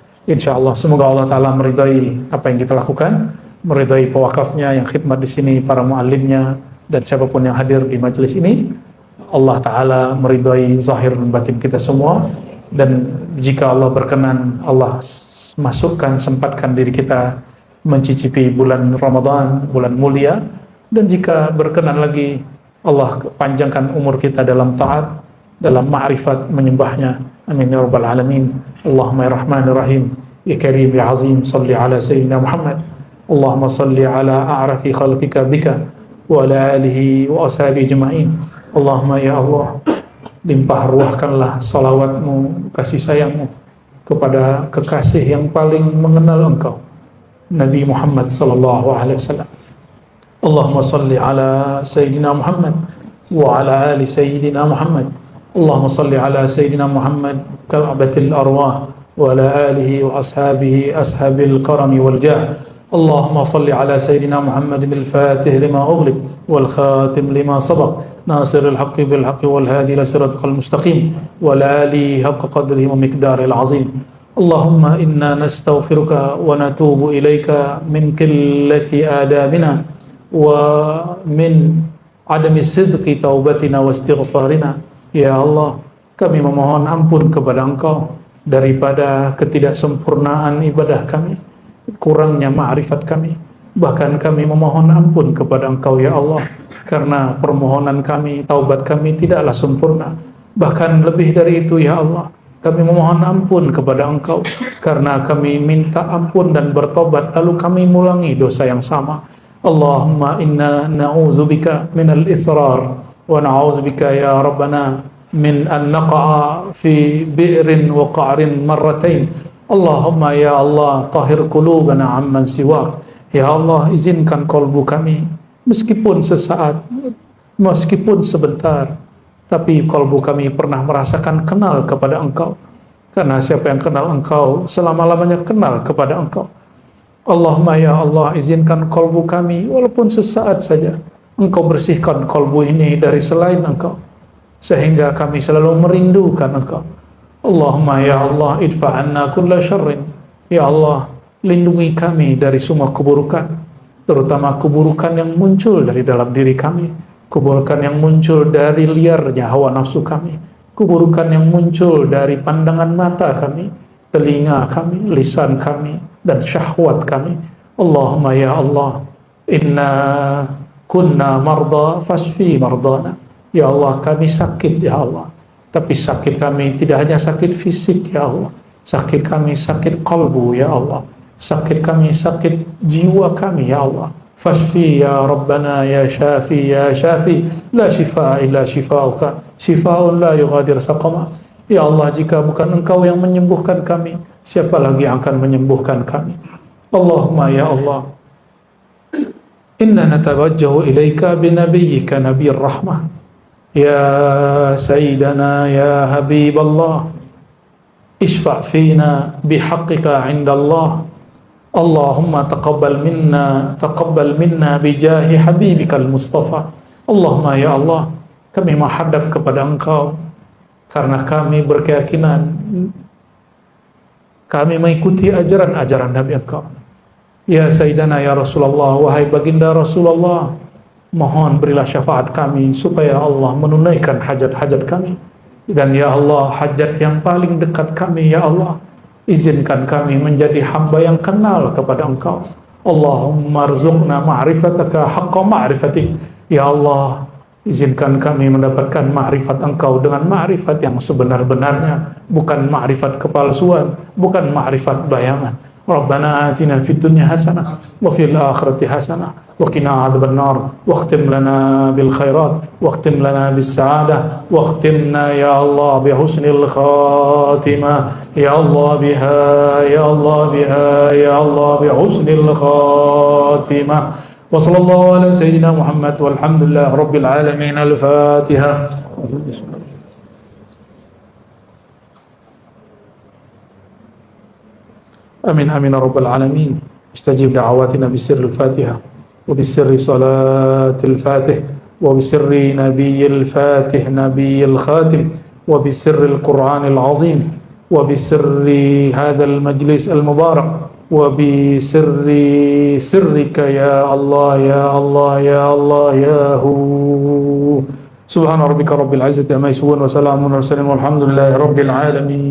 S2: Allah, semoga Allah Ta'ala meridai apa yang kita lakukan, meridai pewakafnya yang khidmat di sini, para muallimnya, dan siapapun yang hadir di majelis ini. Allah Ta'ala meridai zahir dan batin kita semua, dan jika Allah berkenan, Allah sempatkan diri kita mencicipi bulan Ramadan, bulan mulia, dan jika berkenan lagi Allah panjangkan umur kita dalam taat, dalam ma'rifat menyembahnya. Amin ya rabbal alamin. Allahumma ya rahmanir rahim, ya karim ya azim, salli ala sayyidina Muhammad. Allahumma salli ala a'rafi khalqika bika wa ala alihi wa ashabihi ajma'in. Allahumma ya Allah, limpah ruahkanlah salawatmu, kasih sayangmu kepada kekasih yang paling mengenal engkau, Nabi Muhammad sallallahu alaihi wasallam. Allahumma salli ala Sayyidina Muhammad wa ala ali Sayyidina Muhammad. Allahumma salli ala Sayyidina Muhammad ka'batil arwah wa ala alihi wa ashabihi ashabil karami wal jah. Allahumma salli ala Sayyidina Muhammad al-fatih lima ughliq wal khatim lima sabaq ناصر الحق بالحق والهادي إلى صراطك المستقيم ولا آله حق قدره ومقداره العظيم. اللهم إنا نستغفرك ونتوب إليك من قلة آدابنا ومن عدم صدق توبتنا واستغفارنا. Ya Allah, kami memohon ampun kepada Engkau daripada ketidaksempurnaan ibadah kami, kurangnya ma'rifat kami. Bahkan kami memohon ampun kepada Engkau ya Allah, karena permohonan kami, taubat kami tidaklah sempurna. Bahkan lebih dari itu ya Allah, Kami memohon ampun kepada Engkau karena kami minta ampun dan bertobat lalu kami mengulangi dosa yang sama. Allahumma inna na'udzubika minal israr wa na'udzubika ya Rabbana min an naqa'a fi bi'rin wa qa'rin marratain. Allahumma ya Allah tahhir qulubana amman siwak. Ya Allah, izinkan kalbu kami meskipun sesaat, meskipun sebentar, tapi kalbu kami pernah merasakan kenal kepada Engkau. Karena siapa yang kenal Engkau, selama-lamanya kenal kepada Engkau. Allahumma ya Allah, izinkan kalbu kami, walaupun sesaat saja, Engkau bersihkan kalbu ini dari selain Engkau, sehingga kami selalu merindukan Engkau. Allahumma ya Allah, idfa'anna kulla syarrin. Ya Allah, lindungi kami dari semua keburukan, terutama keburukan yang muncul dari dalam diri kami, keburukan yang muncul dari liarnya hawa nafsu kami, keburukan yang muncul dari pandangan mata kami, telinga kami, lisan kami, dan syahwat kami. Allahumma ya Allah, inna kunna marda fasfi mardana. Ya Allah, kami sakit ya Allah, tapi sakit kami tidak hanya sakit fisik ya Allah, sakit kami sakit kalbu ya Allah, sakit kami sakit jiwa kami ya Allah. Fashfi ya Rabbana ya Syafi ya Syafi, la shifa illa shifauka, shifaun la yughadir saqama. Ya Allah, jika bukan Engkau yang menyembuhkan kami, siapa lagi yang akan menyembuhkan kami? Allahumma ya Allah, inna natawajjahu ilaika binabiyyika nabiyir rahmah, ya Sayyidana ya Habiballah, ishfa' fina bihaqqika indallah. Allahumma taqabbal minna bijahi habibikal Mustafa. Allahumma ya Allah, kami menghadap kepada Engkau karena kami berkeyakinan kami mengikuti ajaran-ajaran Nabi Engkau. Ya Sayyidana ya Rasulullah, wahai baginda Rasulullah, mohon berilah syafaat kami supaya Allah menunaikan hajat-hajat kami. Dan ya Allah, hajat yang paling dekat kami ya Allah, izinkan kami menjadi hamba yang kenal kepada Engkau. Allahumma arzuqna ma'rifataka haqqa ma'rifatik. Ya Allah, izinkan kami mendapatkan ma'rifat Engkau dengan ma'rifat yang sebenar-benarnya, bukan ma'rifat kepalsuan, bukan ma'rifat bayangan. Rabbana atina fid dunya hasanah wa fil akhirati hasanah wa qina adzabannar wakhtim lana bil khairat wakhtim lana bis sa'adah wakhtimna ya Allah bi husnil khatimah ya Allah biha ya Allah biha ya Allah bi husnil khatimah. Wa sallallahu ala sayyidina Muhammad walhamdulillah rabbil alamin. Al-Fatihah. Amin amin ya rabbal alamin. Istajib da'awatina bisirril Fatihah wa bisirri salatil Fatih wa bisirri nabiyil Fatih nabiyil Khatim wa bisirril Qur'anil Azim wa bisirri hadzal majlis al mubarak wa bisirri sirrika ya Allah ya Allah ya Allah ya Hu. Subhana rabbika rabbil izzati amma yasifun wa salamun alal mursalin walhamdulillahi rabbil alamin.